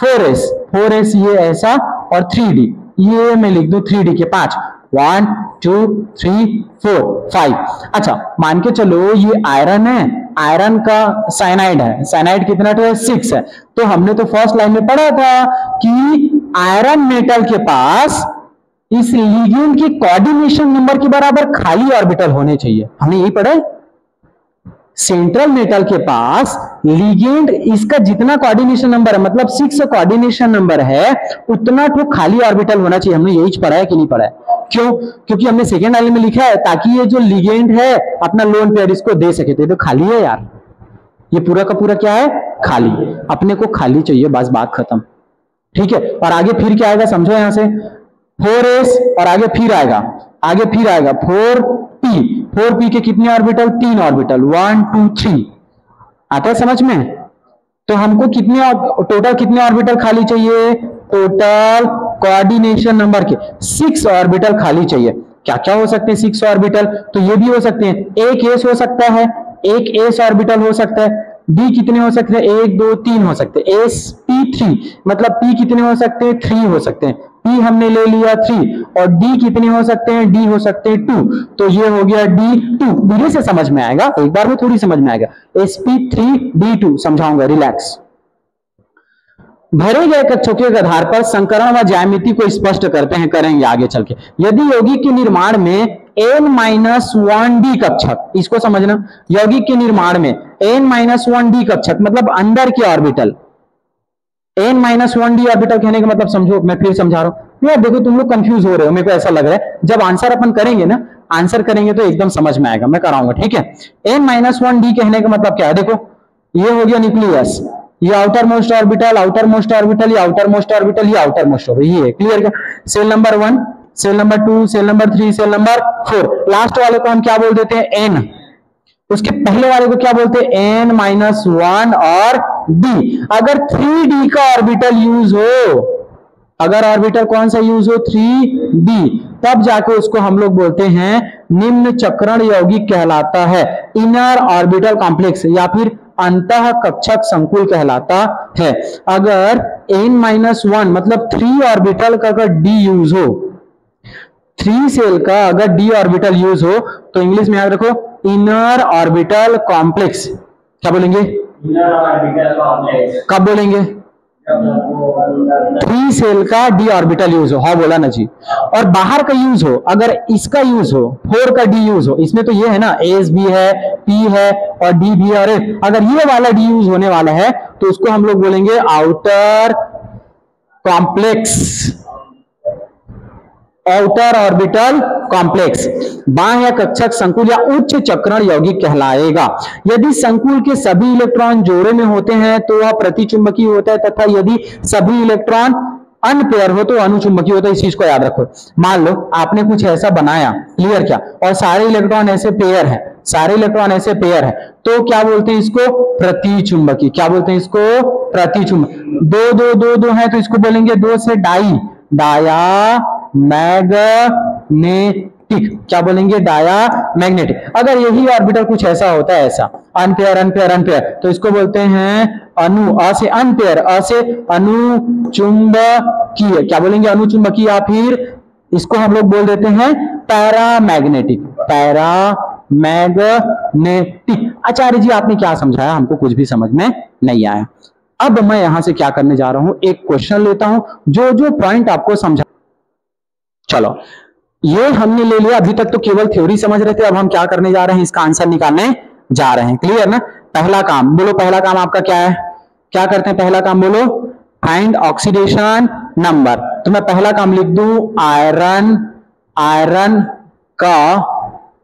4s ये ऐसा, और 3d ये मैं लिख दूं, 3d के 5, 1 2 3 4 5। अच्छा मान के चलो ये आयरन है, आयरन का साइनाइड है, साइनाइड कितना तो है, 6 है। तो हमने तो फर्स्ट लाइन में पढ़ा था कि आयरन मेटल के पास इस लिगेंड के कोऑर्डिनेशन नंबर के बराबर खाली ऑर्बिटल होने चाहिए, हमने यही पढ़ा है। सेंट्रल मेटल के पास लिगेंड इसका जितना कोऑर्डिनेशन नंबर है, मतलब 6 कोऑर्डिनेशन नंबर है, उतना तो खाली ऑर्बिटल होना चाहिए। हमने यही पढ़ा है कि नहीं पढ़ा है? क्यों? क्योंकि हमने सेकेंड लाइन में लिखा है ताकि ये जो लिगेंड है अपना लोन पेयर इसको दे सके। तो खाली है यार, ये पूरा का पूरा क्या है? खाली। अपने को खाली चाहिए, बस बात खत्म। ठीक है, और आगे फिर क्या आएगा समझो यहां से, 4s और आगे फिर आएगा 4p। 4p के कितने ऑर्बिटल? 3 ऑर्बिटल, 1 2 3। आता है समझ में? तो हमको कितने टोटल कितने ऑर्बिटल खाली चाहिए? टोटल कोऑर्डिनेशन नंबर के 6 ऑर्बिटल खाली चाहिए। क्या क्या हो सकते हैं 6 ऑर्बिटल? तो ये भी हो सकते हैं, एक एस हो सकता है, एक एस ऑर्बिटल हो सकता है। डी कितने हो सकते हैं? 1 2 3 हो सकते हैं। sp3 मतलब p कितने हो सकते हैं? 3 हो सकते हैं। p हमने ले लिया 3, और d कितने हो सकते हैं? d हो सकते हैं 2। तो ये हो गया d2। धीरे से समझ में आएगा, एक बार में थोड़ी समझ में आएगा। sp3 d2 समझाऊंगा, रिलैक्स। भरे गए कक्षकों के आधार पर संकरण व ज्यामिति को स्पष्ट करते हैं, करेंगे आगे चल के। यदि यौगिक के निर्माण में n-1d कक्षक, इसको समझना, यौगिक के निर्माण में n-1d कक्षक मतलब अंदर के ऑर्बिटल, n-1d ऑर्बिटल कहने का मतलब समझो, मैं फिर समझा रहा हूं यार, देखो तुम लोग कंफ्यूज हो रहे हो, मेरे को ऐसा लग रहा है। जब आंसर अपन करेंगे ना, आंसर करेंगे तो एकदम समझ में आएगा, मैं कराऊंगा। ठीक है, n-1d कहने का मतलब क्या है? देखो ये हो गया न्यूक्लियस, ये outermost orbital, outermost orbital, ये आउटर मोस्ट ऑर्बिटल, ये आउटर मोस्ट ऑर्बिटल, ये क्लियर क्या? Shell number 1, shell number 2, shell number 3, shell number 4। Last वाले को हम क्या बोल देते हैं? n। उसके पहले वाले को क्या बोलते हैं? n-1 और d। अगर 3d का ऑर्बिटल यूज हो, अगर ऑर्बिटल कौन सा यूज हो? 3d, तब जाके उसको हम लोग बोलते हैं निम्न चक्रण यौगिक कहलाता है, इनर ऑर्बिटल कॉम्प्लेक्स, या फिर अंतः कक्षक संकुल कहलाता है। अगर n-1 मतलब 3 ऑर्बिटल का अगर d यूज हो, 3 सेल का अगर d ऑर्बिटल यूज हो, तो इंग्लिश में याद रखो इनर ऑर्बिटल कॉम्प्लेक्स। क्या बोलेंगे? Inner orbital complex. कब बोलेंगे? 3 सेल का डी ऑर्बिटल यूज हो। हाँ बोला ना जी। और बाहर का यूज हो, अगर इसका यूज हो, 4 का डी यूज हो, इसमें तो ये है ना, एस भी है, पी है और डी भी है, और अगर ये वाला डी यूज होने वाला है तो उसको हम लोग बोलेंगे outer complex, outer orbital complex. बाह्य कक्षक संकुल या उच्च चक्रण यौगिक कहलाएगा। यदि संकुल के सभी इलेक्ट्रॉन जोड़े में होते हैं तो वह प्रतिचुंबकीय होता है, तथा यदि सभी इलेक्ट्रॉन अनपेयर हो तो अनुचुंबकीय होता है। इस चीज को याद रखो। मान लो आपने कुछ ऐसा बनाया, क्लियर क्या, और सारे इलेक्ट्रॉन ऐसे पेयर है, सारे इलेक्ट्रॉन ऐसे पेयर है, तो क्या बोलते हैं इसको? प्रतिचुंबकीय। क्या बोलते हैं इसको? प्रतिचुंबकीय। दो दो दो दो है तो इसको बोलेंगे 2 से डाई, डाया मैग्नेटिक। क्या बोलेंगे? Diamagnetic. अगर यही ऑर्बिटल कुछ ऐसा होता है, ऐसा अनपेयर अनपेयर अनपेयर, तो इसको बोलते हैं अनु, अ से अनपेयर, अ से अनुचुंबकीय। क्या बोलेंगे? अनुचुंबकीय, या फिर इसको हम लोग बोल देते हैं पैरामैग्नेटिक, पैरामैग्नेटिक। आचार्य जी आपने क्या समझाया? हमको कुछ भी समझ में नहीं आया। अब मैं यहां से क्या करने जा रहा हूं, एक क्वेश्चन लेता हूं, जो जो पॉइंट आपको समझा। चलो ये हमने ले लिया, अभी तक तो केवल थ्योरी समझ रहे थे, अब हम क्या करने जा रहे हैं? इसका आंसर निकालने जा रहे हैं। क्लियर ना? पहला काम बोलो, पहला काम आपका क्या है? क्या करते हैं पहला काम? बोलो, फाइंड ऑक्सीडेशन नंबर। तो मैं पहला काम लिख दूं, आयरन, आयरन का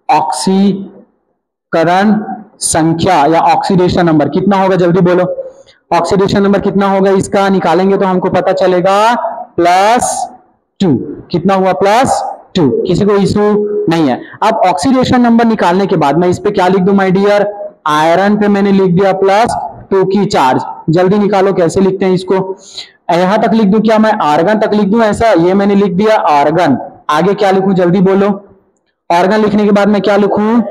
ऑक्सीकरण संख्या या ऑक्सीडेशन नंबर कितना होगा? जल्दी बोलो, ऑक्सीडेशन नंबर कितना होगा इसका? निकालेंगे तो हमको पता चलेगा +2। कितना हुआ? +2। किसी को इशू नहीं है। अब ऑक्सीडेशन नंबर निकालने के बाद मैं इस पे क्या लिख दूं माय डियर? आयरन पे मैंने लिख दिया +2 की चार्ज। जल्दी निकालो, कैसे लिखते हैं इसको? यहां तक लिख दूं क्या मैं? आर्गन तक लिख दूं ऐसा? ये मैंने लिख दिया आर्गन। आगे क्या लिखूं? जल्दी बोलो। आर्गन लिखने के बाद मैं क्या लिखूं?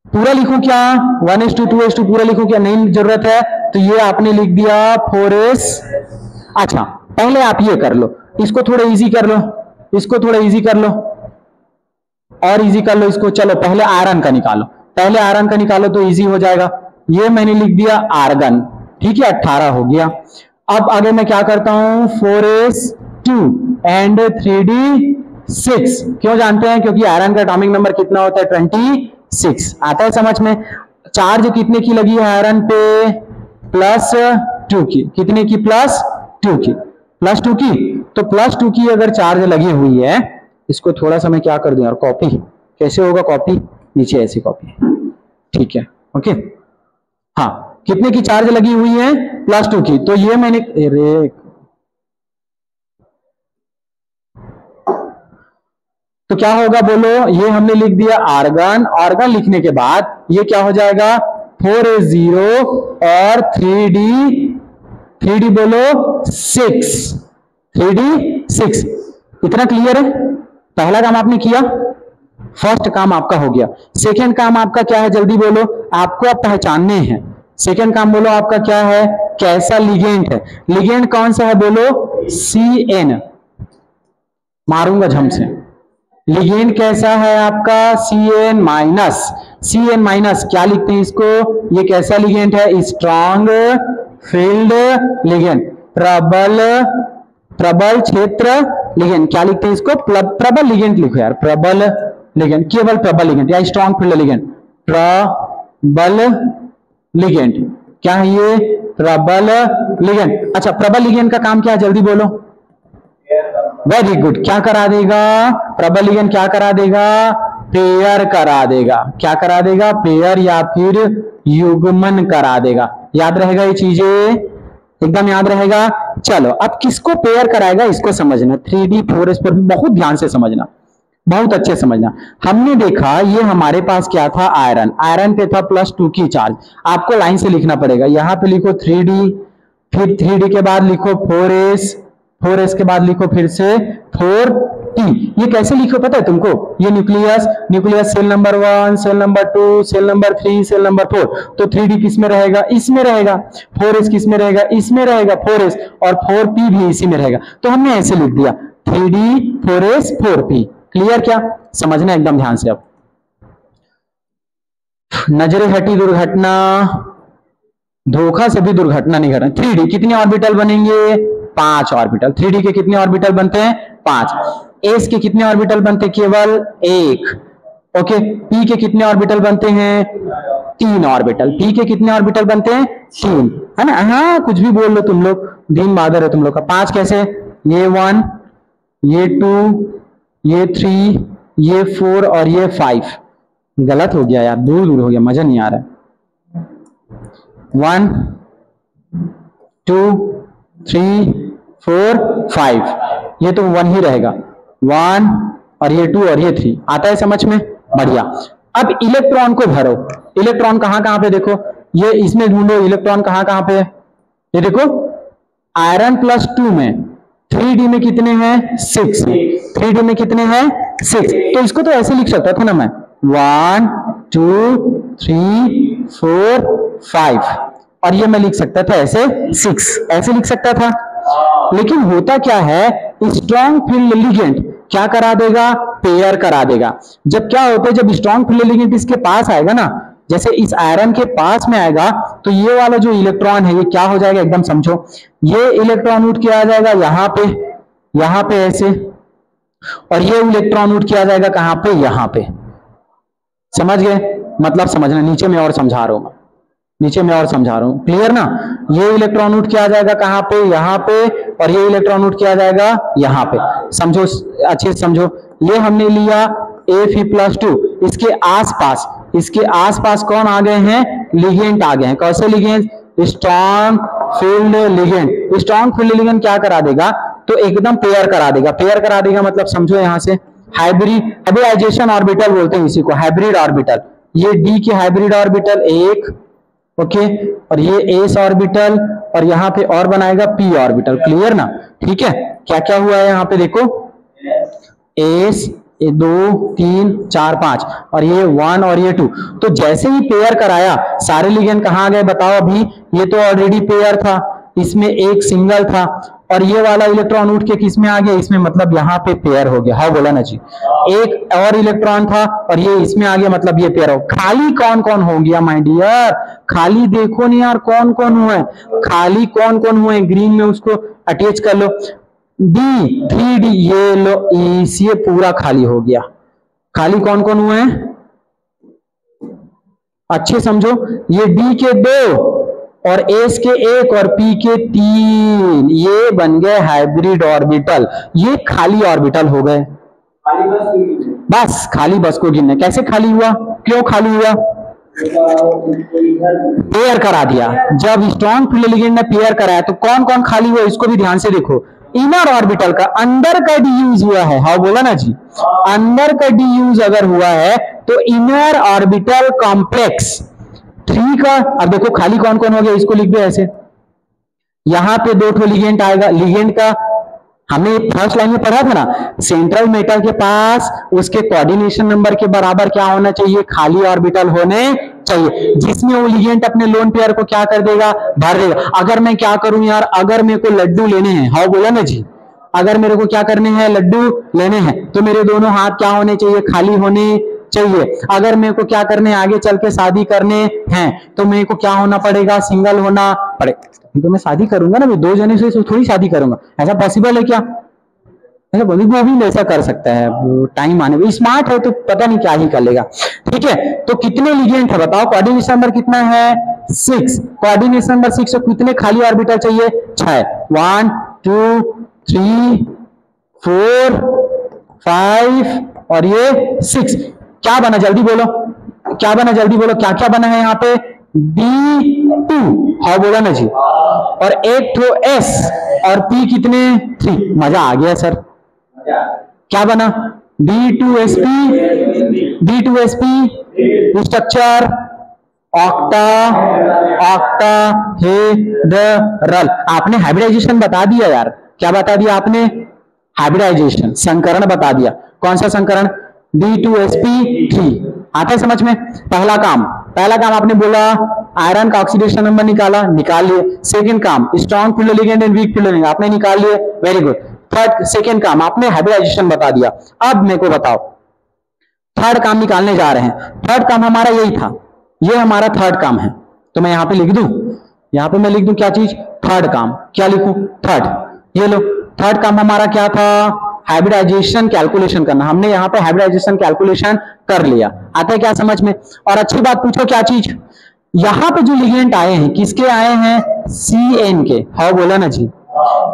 पूरा लिखूं क्या? 1:2 2:2 पूरा लिखूं क्या? नहीं जरूरत है, तो ये आपने लिख दिया 4s। अच्छा पहले आप ये कर लो, इसको थोड़ा इजी कर लो, इसको थोड़ा इजी कर लो, और इजी कर लो इसको। चलो पहले आयरन का निकालो, पहले आयरन का निकालो तो इजी हो जाएगा। ये मैंने लिख दिया आर्गन, ठीक है, 18 हो गया। अब आगे मैं क्या करता हूं? 4s2 and 3d6। क्यों जानते हैं? क्योंकि आयरन का एटॉमिक नंबर कितना होता है? 26। आता है समझ में? चार्ज कितने की लगी है आयरन पे? +2 की। कितने की? +2 की। +2 की। तो +2 की अगर चार्ज लगी हुई है, इसको थोड़ा सा मैं क्या कर दूं यार, कॉपी। कैसे होगा कॉपी? नीचे ऐसी कॉपी, ठीक है, ओके। हाँ, कितने की चार्ज लगी हुई है? +2 की। तो ये मैंने, अरे तो क्या होगा बोलो? ये हमने लिख दिया आर्गन। आर्गन लिखने के बाद ये क्या हो जाएगा? 4s0 और 3d बोलो 6, 3d6। इतना क्लियर है? पहला काम आपने किया, फर्स्ट काम आपका हो गया। सेकंड काम आपका क्या है? जल्दी बोलो, आपको आप पहचानने हैं। सेकंड काम बोलो आपका क्या है? कैसा लिगेंड है? लिगेंड कौन सा है बोलो? Cn। मारूंगा झम से। लिगेंड कैसा है आपका? Cn minus. Cn माइनस क्या लिखते हैं इसको? ये कैसा लिगेंड है? स्ट्रॉन्ग फील्ड लिगेंड, प्रबल क्षेत्र लिगेंड। क्या लिखते हैं इसको? प्रबल लिगेंड लिखो यार, प्रबल लिगेंड, केवल प्रबल लिगेंड या स्ट्रॉन्ग फील्ड लिगेंड। प्रबल लिगेंड क्या है ये? प्रबल लिगेंड। अच्छा, प्रबल लिगेंड का काम क्या है? जल्दी बोलो। Very good. क्या करा देगा? प्रबल लिगेंड क्या करा देगा? पेयर करा देगा। क्या करा देगा? पेयर या फिर युग्मन करा देगा। याद रहेगा ये चीजें? एकदम याद रहेगा। चलो अब किसको पेयर कराएगा इसको समझना। 3d 4s पर बहुत ध्यान से समझना, बहुत अच्छे समझना। हमने देखा ये हमारे पास क्या था? आयरन। आयरन पे था +2 की चार्ज। आपको लाइन से लिखना पड़ेगा। यहां पे लिखो 3d, फिर 3d के बाद लिखो 4s, 4s के बाद लिखो फिर से 4t। ये कैसे लिखो पता है तुमको? ये nucleus, nucleus shell number 1, shell number 2, shell number 3, shell number 4। तो 3d किस में रहेगा? इसमें रहेगा। 4s किस में रहेगा? इसमें रहेगा 4s, और 4p भी इसी में रहेगा। तो हमने ऐसे लिख दिया 3d 4s 4p। क्लियर? क्या समझना एकदम ध्यान से। अब नजरे हटी दुर्घटना, धोखा से भी दुर्घटना नहीं घटना। 3d कितने ऑर्बिटल बनेंगे? 5 ऑर्बिटल। 3d के कितने ऑर्बिटल बनते हैं? 5। s के कितने ऑर्बिटल बनते हैं? केवल 1। ओके। p के कितने ऑर्बिटल बनते हैं? 3 ऑर्बिटल। p के कितने ऑर्बिटल बनते हैं? 3, है ना? हाँ, कुछ भी बोल लो तुम लोग, दिन बहादुर है तुम लोग का। 5 कैसे? ये 1, ये 2, ये 3, ये 4 और ये 5। गलत हो गया यार, दूर दूर हो गया, मजा नहीं आ रहा। 1 2 3 4 5, ये तो 1 ही रहेगा। 1 और ये 2 और ये 3। आता है समझ में? बढ़िया। अब इलेक्ट्रॉन को भरो। इलेक्ट्रॉन कहां कहां पे? देखो ये इसमें ढूंढो इलेक्ट्रॉन कहां कहां पे। ये देखो आयरन +2 में 3d में कितने हैं? 6। 3d में कितने हैं? 6। तो इसको तो ऐसे लिख सकता था ना मैं, 1 2 3 4 5, और ये मैं लिख सकता था ऐसे 6, ऐसे लिख सकता था। लेकिन होता क्या है? स्ट्रॉन्ग फील्ड लिगेंड क्या करा देगा? पेयर करा देगा। जब क्या होता है? जब स्ट्रॉन्ग फील्ड लिगेंड इसके पास आएगा ना, जैसे इस आयरन के पास में आएगा, तो ये वाला जो इलेक्ट्रॉन है ये क्या हो जाएगा? एकदम समझो, ये इलेक्ट्रॉन उठ के आ जाएगा यहां पे ऐसे, और ये इलेक्ट्रॉन उठ के आ जाएगा कहां पे? यहां पे। समझ गए? मतलब समझना, नीचे में और समझा रहा हूं, नीचे में और समझा रहा हूं। क्लियर ना? ये इलेक्ट्रॉन उठ के आ जाएगा कहां पे? यहां पे, और ये इलेक्ट्रॉन उठ के आ जाएगा यहां पे। समझो, अच्छे से समझो। ये हमने लिया Fe+2। इसके आसपास कौन आ गए हैं? लिगेंड आ गए हैं। कैसे ligand? Strong field ligand. Strong field ligand क्या करा देगा? तो एकदम पेयर करा देगा। पेयर करा देगा मतलब समझो यहां से हाइब्रिडाइजेशन ऑर्बिटल बोलते हैं इसी को, हाइब्रिड ऑर्बिटल। ये d के हाइब्रिड ऑर्बिटल 1, ओके, और ये s ऑर्बिटल, और यहां पे और बनाएगा p ऑर्बिटल। क्लियर ना? ठीक है। क्या क्या हुआ है यहाँ पे देखो, s 2 3 4 5, और ये 1 और ये 2। तो जैसे ही पेयर कराया, सारे लिगेंड कहाँ गए बताओ? अभी ये तो ऑलरेडी पेयर था, इसमें एक सिंगल था, और ये वाला इलेक्ट्रॉन उठ के किस में आ गया? इसमें, मतलब यहाँ पे पेयर हो गया। हाँ बोला ना जी? एक और इलेक्ट्रॉन था और ये इसमें आ गया, मतलब ये पेयर हो। खाली कौन कौन हो गया माय डियर? खाली देखो नहीं यार, कौन कौन हुए? खाली कौन कौन हुए? ग्रीन में उसको अटैच कर लो। डी 3d, ये लो, ये पूरा खाली हो गया। खाली कौन कौन हुए हैं? अच्छे समझो, ये डी के 2 और एस के 1 और पी के 3, ये बन गए हाइब्रिड ऑर्बिटल। ये खाली ऑर्बिटल हो गए, बस खाली बस को गिनना। कैसे खाली हुआ, क्यों खाली हुआ? पेयर करा दिया। जब स्ट्रॉन्ग फील्ड लिगेंड ने पेयर कराया तो कौन कौन खाली हुआ, इसको भी ध्यान से देखो। इनर ऑर्बिटल का अंदर का डी यूज हुआ है, हाँ बोला ना जी, अंदर का डी यूज अगर हुआ है तो इनर ऑर्बिटल कॉम्प्लेक्स 3 का, अब देखो खाली कौन कौन हो गया, इसको लिख दो ऐसे। यहां पे 2 ठो लिगेंड आएगा, लिगेंड का हमने फर्स्ट लाइन में पढ़ा था ना, सेंट्रल मेटल के पास उसके कोऑर्डिनेशन नंबर के बराबर क्या होना चाहिए, खाली ऑर्बिटल होने चाहिए, जिसमें वो लिगेंड अपने लोन पेयर को क्या कर देगा, भर देगा। अगर मैं क्या करूं यार, अगर मेरे को लड्डू लेने हैं, हाँ बोला ना जी, अगर मेरे को क्या करने हैं, लड्डू लेने हैं, तो मेरे दोनों हाथ क्या होने चाहिए, खाली होने चाहिए। अगर मेरे को क्या करने, आगे चल के शादी करने हैं, तो मेरे को क्या होना पड़ेगा, सिंगल होना पड़ेगा। तो मैं शादी करूंगा ना, मैं 2 जने से थोड़ी शादी करूंगा, ऐसा पॉसिबल है क्या? ऐसा बोली वो भी ऐसा कर सकता है, टाइम आने में स्मार्ट है तो पता नहीं क्या ही कर लेगा। ठीक है, तो कितने लिगेंड है बताओ, कोऑर्डिनेशन नंबर कितना है, 6। कोऑर्डिनेशन नंबर 6 से कितने खाली ऑर्बिटल चाहिए, 6। 1 2 3 4 5 और ये 6। क्या बना, जल्दी बोलो, क्या बना, जल्दी बोलो, क्या क्या बना है यहाँ पे, B2, हाँ बोला ना जी, और एक तो S और P कितने, 3। मजा आ गया सर, क्या बना, B2sp, B2sp structure octa, octahedral. आपने हाइब्रिडाइजेशन बता दिया यार, क्या बता दिया आपने, हाइब्रिडाइजेशन, संकरण बता दिया। कौन सा संकरण, B2sp3। आता है समझ में? पहला काम आपने बोला आयरन का ऑक्सीडेशन नंबर निकाला, निकाल लिए। सेकंड काम strong field ligand and week field ligand आपने निकाल लिए, वेरी गुड। सेकंड काम आपने हाइब्रिडाइजेशन बता दिया। अब मेरे को बताओ थर्ड काम निकालने जा रहे हैं। थर्ड काम हमारा यही था, ये हमारा थर्ड काम है, तो मैं यहां पे लिख दूं, यहां पे मैं लिख दूं क्या चीज, थर्ड काम। क्या लिखूं, थर्ड, ये लो थर्ड काम हमारा क्या था, हाइब्रिडाइजेशन कैलकुलेशन करना। हमने यहाँ पे हाइब्रिडाइजेशन कैलकुलेशन कर लिया। आता है क्या समझ में? और अच्छी बात पूछो क्या चीज, यहाँ पे जो लिगेंड आए हैं किसके आए हैं, CN के, हाँ बोला ना जी,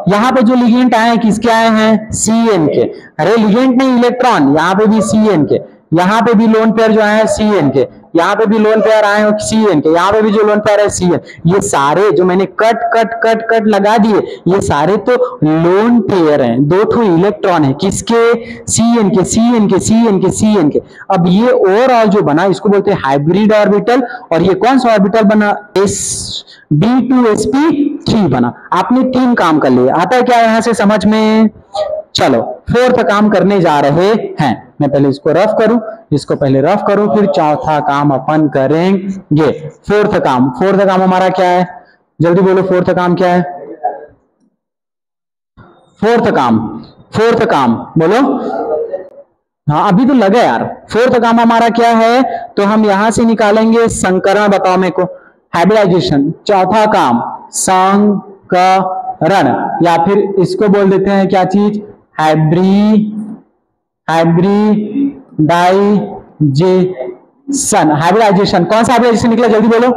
यहाँ पे जो लिगेंड आए हैं किसके आए हैं, CN के। अरे लिगेंड नहीं, इलेक्ट्रॉन, यहाँ पे भी CN के, यहाँ पे भी लोन पेयर जो आए हैं CN के, यहाँ पे भी लोन पेयर आए हैं CN के, यहाँ पे भी जो लोन पेयर है CN। ये सारे जो मैंने कट कट कट कट लगा दिए, ये सारे तो लोन पेयर हैं, 2 ठो इलेक्ट्रॉन है किसके, CN के, CN के, CN के, CN के। अब ये ओवरऑल जो बना इसको बोलते हैं हाइब्रिड ऑर्बिटल। और ये कौन सा ऑर्बिटल बना, B2sp3 बना। आपने 3 काम कर लिए। आता है क्या यहां से समझ में? चलो फोर्थ काम करने जा रहे हैं। मैं पहले इसको रफ करूं, इसको पहले रफ करूं, फिर चौथा काम अपन करेंगे। फोर्थ काम हमारा क्या है, जल्दी बोलो, फोर्थ काम क्या है, फोर्थ काम बोलो। हाँ अभी तो लगा यार। फोर्थ काम हमारा क्या है, तो हम यहां से निकालेंगे संकरण, बताओ मेरे को, हाइब्रिडाइजेशन। चौथा काम संकरण, या फिर इसको बोल देते हैं क्या चीज, हाइब्रिडाइजेशन। कौन सा हाइब्रिडाइजेशन निकला, जल्दी बोलो,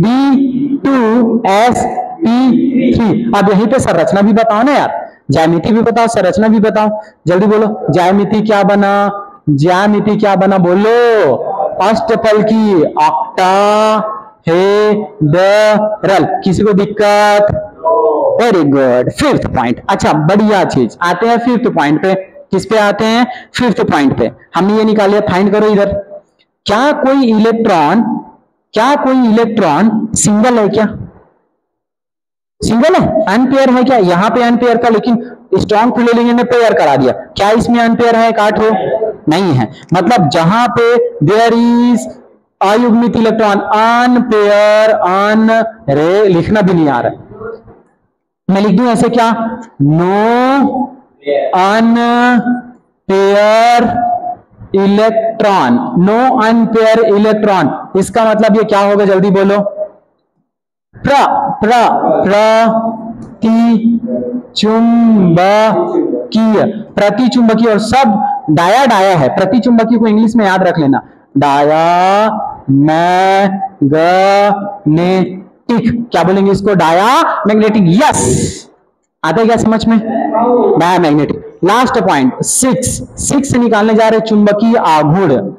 B2sp3। अब यहीं पे संरचना भी बताओ ना यार, ज्यामिति भी बताओ, संरचना भी बताओ, जल्दी बोलो। ज्यामिति क्या बना, ज्यामिति क्या बना बोलो, अष्टफल की ऑक्टाहेड्रल। किसी को दिक्कत? Very good. फिफ्थ पॉइंट, अच्छा बढ़िया चीज, आते हैं फिफ्थ पॉइंट पे। किस पे आते हैं, फिफ्थ पॉइंट पे। हमने ये निकाल लिया, फाइंड करो इधर, क्या कोई इलेक्ट्रॉन सिंगल है क्या, सिंगल है, अनपेयर है क्या? यहाँ पे अनपेयर था, लेकिन स्ट्रॉन्ग फील्ड लिगेंड ने पेयर करा दिया। क्या इसमें अनपेयर है, काट हो नहीं है, मतलब जहां पे देयर इज अयुग्मित इलेक्ट्रॉन, अनपेयर, रे लिखना भी नहीं आ रहा है, मैं लिख दूं ऐसे क्या, no unpaired electron, no unpaired electron. इसका मतलब ये क्या होगा, जल्दी बोलो, प्रतिचुंबकीय। और सब डाया है। प्रतिचुंबकीय को इंग्लिश में याद रख लेना, डाया मैग्नेटिक, क्या बोलेंगे इसको, डाया मैग्नेटिक। यस, आता है क्या समझ में, डाया मैग्नेटिक। लास्ट पॉइंट 6 से निकालने जा रहे चुंबकीय आघूर्ण।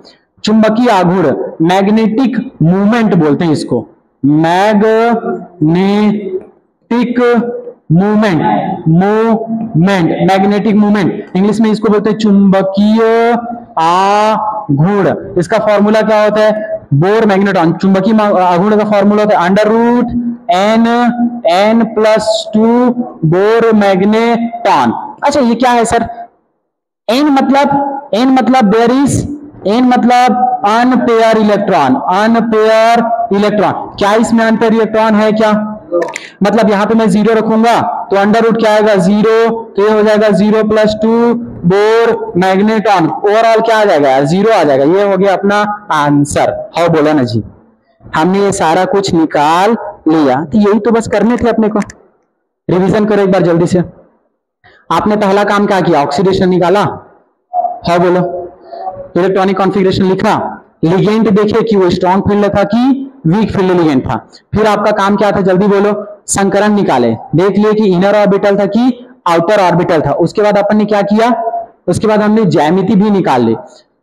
चुंबकीय आघूर्ण मैग्नेटिक मूवमेंट बोलते हैं इसको, magnetic movement, magnetic movement, English में इसको बोलते हैं चुंबकीय आघूर्ण। इसका फॉर्मूला क्या होता है, बोर मैग्नेटॉन। चुंबकीय आघूर्ण का फॉर्मूला होता है √n+2 बोर मैग्नेटॉन। अच्छा ये क्या है सर, n मतलब देयर इज, n मतलब अनपेयर इलेक्ट्रॉन, अनपेयर इलेक्ट्रॉन। क्या इसमें अनपेयर इलेक्ट्रॉन है क्या, मतलब यहां पे मैं 0 रखूंगा तो √, क्या आएगा 0, तो ये हो जाएगा 0+2 बोर मैग्नेटॉन। ओवरऑल क्या आ जाएगा यार, 0 आ जाएगा। ये हो गया अपना आंसर। हाँ बोला ना जी, हमने ये सारा कुछ निकाल लिया। तो यही तो बस करने थे अपने को। रिवीजन करो एक बार जल्दी से। आपने पहला काम क्या किया, ऑक्सीडेशन निकाला, हाँ बोलो, इलेक्ट्रॉनिक कॉन्फ़िगरेशन लिखा, लिगेंड देखे कि वो स्ट्रॉन्ग फील्ड था कि वीक फील्ड लिगेंड था। फिर आपका काम क्या था, जल्दी बोलो, संकरण निकाले, देख लिए कि इनर ऑर्बिटल था कि आउटर ऑर्बिटल था। उसके बाद अपन ने क्या किया, उसके बाद हमने ज्यामिति भी निकाल ली।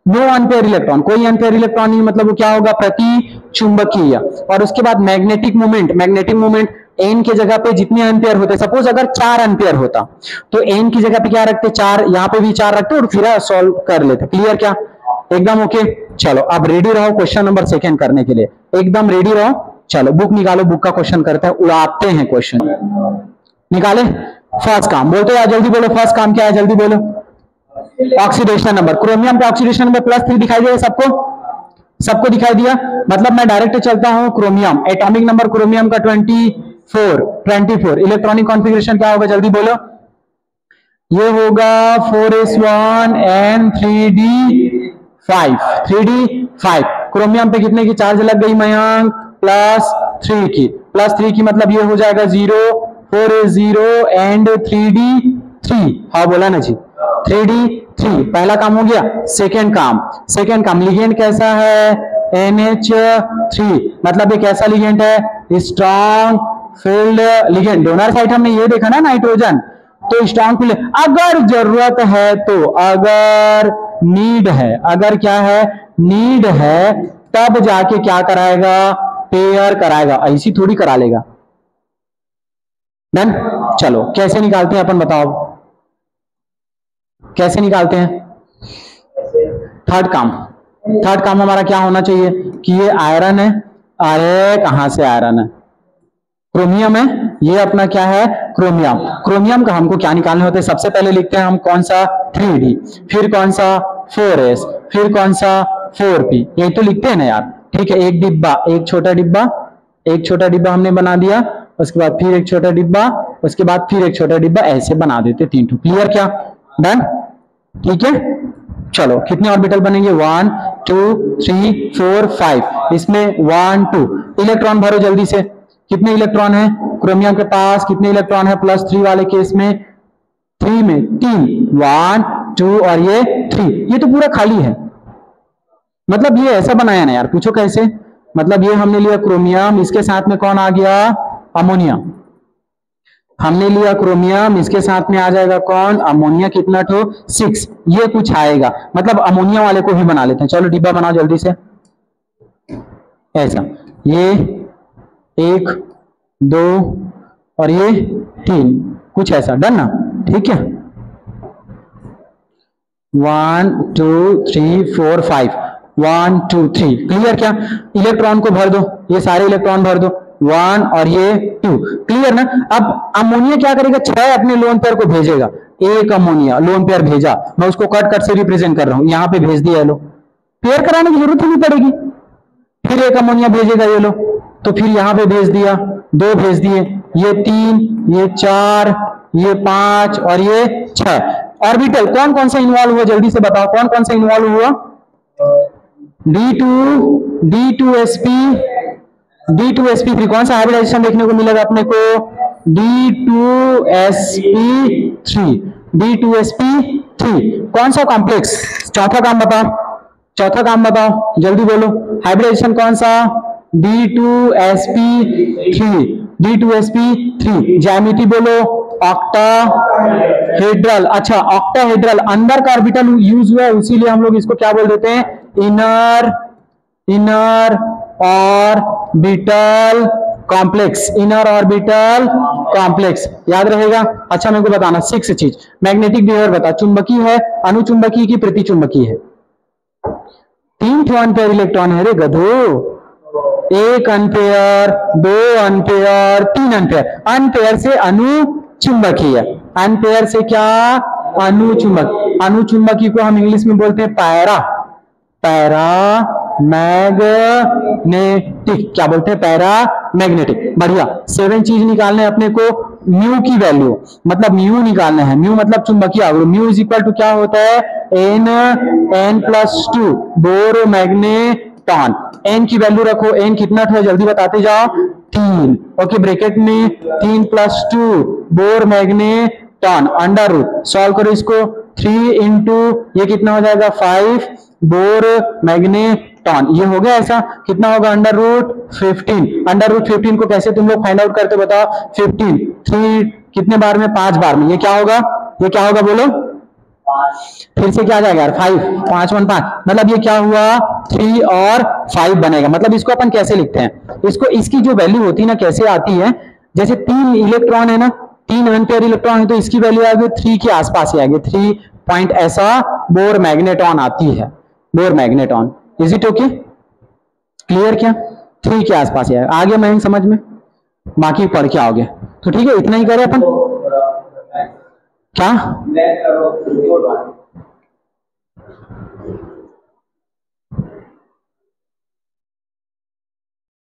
नो अनपेयर इलेक्ट्रॉन, कोई अनपेयर इलेक्ट्रॉन नहीं, मतलब वो क्या होगा, प्रति चुंबकीय। और उसके बाद magnetic movement, magnetic movement N के जगह पे जितने एम्पियर होते, सपोज अगर 4 एम्पियर होता तो एन की जगह पे क्या रखते, 4, यहाँ पे भी 4 रखते और फिर सॉल्व कर लेते। क्लियर क्या, एकदम ओके। चलो अब रेडी रहो क्वेश्चन नंबर 2 करने के लिए, एकदम रेडी रहो। चलो बुक निकालो, बुक का क्वेश्चन करते हैं, उड़ाते हैं क्वेश्चन। निकाले फर्स्ट काम, बोलते यार जल्दी बोलो, फर्स्ट काम क्या है, जल्दी बोलो। ऑक्सीडेशन नंबर, क्रोमियम का ऑक्सीडेशन नंबर +3 दिखाई दिया सबको, सबको दिखाई दिया। मतलब मैं डायरेक्ट चलता हूं क्रोमियम, एटॉमिक नंबर क्रोमियम का 24। इलेक्ट्रॉनिक कॉन्फ़िगरेशन क्या होगा, जल्दी बोलो। ये होगा 4s1 and 3d5। क्रोमियम पे कितने की चार्ज लग गई मयंक, +3 की। +3 की मतलब ये हो जाएगा 0, 4s0 and 3d3। हाँ बोला ना जी, 3d3। पहला काम हो गया। सेकेंड काम, लिगेंड कैसा है, NH3, मतलब ये कैसा लिगेंड है, strong field ligand. Donor side हमने ये देखा ना नाइट्रोजन, तो स्ट्रॉन्ग फील्ड। अगर जरूरत है तो, अगर नीड है, अगर क्या है, नीड है, तब जाके क्या कराएगा, पेयर कराएगा, ऐसी थोड़ी करा लेगा। डन। चलो कैसे निकालते हैं अपन, बताओ कैसे निकालते हैं। थर्ड काम हमारा क्या होना चाहिए कि ये आयरन है, अरे कहां से आयरन है, क्रोमियम है, ये अपना क्या है, क्रोमियम का हमको क्या निकालने होते हैं, सबसे पहले लिखते हैं हम कौन सा, 3d, फिर कौन सा 4s, फिर कौन सा 4p, यही तो लिखते हैं ना यार। ठीक है, एक डिब्बा, एक छोटा डिब्बा हमने बना दिया, उसके बाद फिर एक छोटा डिब्बा, उसके बाद फिर एक छोटा डिब्बा, ऐसे बना देते 3 ठो। क्लियर क्या, डन, ठीक है। चलो कितने ऑर्बिटल बनेंगे, 1 2 3 4 5, इसमें 1 2। इलेक्ट्रॉन भरो जल्दी से, कितने इलेक्ट्रॉन है क्रोमियम के पास, कितने इलेक्ट्रॉन है +3 वाले केस में, 3 में 3, 1 2 और ये 3, ये तो पूरा खाली है। मतलब ये ऐसा बनाया ना यार, पूछो कैसे, मतलब ये हमने लिया क्रोमियम, इसके साथ में कौन आ गया, अमोनिया। हमने लिया क्रोमियम, इसके साथ में आ जाएगा कौन, अमोनिया। कितना ठो, 6, ये कुछ आएगा, मतलब अमोनिया वाले को भी बना लेते हैं। चलो डिब्बा बनाओ जल्दी से, ऐसा, ये 1 2 और ये 3, कुछ ऐसा, डन ना, ठीक है। 1 2 3 4 5, 1 2 3, क्लियर क्या। इलेक्ट्रॉन को भर दो, ये सारे इलेक्ट्रॉन भर दो, 1 और ये 2, क्लियर ना। अब अमोनिया क्या करेगा, 6 अपने लोन पेयर को भेजेगा, एक अमोनिया लोन पेयर भेजा, मैं उसको कट से रिप्रेजेंट कर रहा हूं, यहां पे भेज दिया, लो पेयर कराने की जरूरत ही नहीं पड़ेगी। फिर एक अमोनिया भेजेगा, ये लो, तो फिर यहां पे भेज दिया, 2 भेज दिए, ये 3, ये 4, ये 5 और ये 6। ऑर्बिटल कौन कौन सा इन्वॉल्व हुआ, जल्दी से बताओ, कौन कौन सा इन्वॉल्व हुआ, D2sp3, कौन सा हाइब्रिडाइजेशन देखने को मिलेगा अपने को, D2sp3। कौन सा कॉम्प्लेक्स, चौथा काम बताओ, चौथा काम बताओ, जल्दी बोलो। हाइब्रिडाइजेशन कौन सा? D2sp3, D2sp3। ज्यामिति बोलो, ऑक्टाहेड्रल। अच्छा, ऑक्टाहेड्रल, अंदर का ऑर्बिटल यूज हुआ है, उसीलिए हम लोग इसको क्या बोल देते हैं? Inner orbital complex, inner orbital complex, याद रहेगा। अच्छा, मेरे को बताना 6 चीज। मैग्नेटिक बिहेवियर बता, चुंबकीय है, अनुचुंबकीय की प्रतिचुंबकीय है? 3 अनपेयर इलेक्ट्रॉन है रे गधो। 1 अनपेयर, 2 अनपेयर, 3 अनपेयर। अनपेयर से अनुचुंबकीय, अनपेयर से क्या? अनुचुंबक। अनुचुंबकीय को हम इंग्लिश में बोलते हैं पैरामैग्नेटिक। क्या बोलते हैं? पैरामैग्नेटिक। बढ़िया। 7 चीज निकालने अपने को। म्यू की वैल्यू, मतलब म्यू निकालना है। म्यू मतलब चुंबकीय आवेश। म्यू इज इक्वल टू क्या होता है? n+2 बोरोमैग्नेटॉन। n की वैल्यू रखो, n कितना है जल्दी बताते जाओ। 3। ओके, ब्रैकेट में 3+2 बोरोमैग्नेटॉन, अंडर रूट। सॉल्व करो इसको। 3 इंटू ये कितना हो जाएगा? 5 बोरोमैग्नेटॉन। ये हो गया ऐसा। कितना होगा? Under root 15। अंडर रूट 15 को कैसे तुम लोग फाइंड आउट करते बताओ? 15 3 कितने बार में? 5 बार में। ये क्या होगा? ये क्या होगा बोलो? फिर से क्या आ जाएगा यार? 5, 5 1 5, मतलब ये क्या हुआ? 3 और 5 बनेगा। मतलब इसको अपन कैसे लिखते हैं? इसको, इसकी जो वैल्यू होती है ना, कैसे आती है? जैसे 3 इलेक्ट्रॉन है ना, 3 अनपेयर इलेक्ट्रॉन है, तो इसकी वैल्यू आ गई 3 के आसपास ही आ गई। 3 पॉइंट ऐसा बोर मैग्नेटॉन आती है। Bore magneton. Is it okay? Clear क्या? 3 के आसपास ही आ गया। मैं समझ में, बाकी पढ़ के आओगे तो ठीक है। इतना ही करें अपन क्या?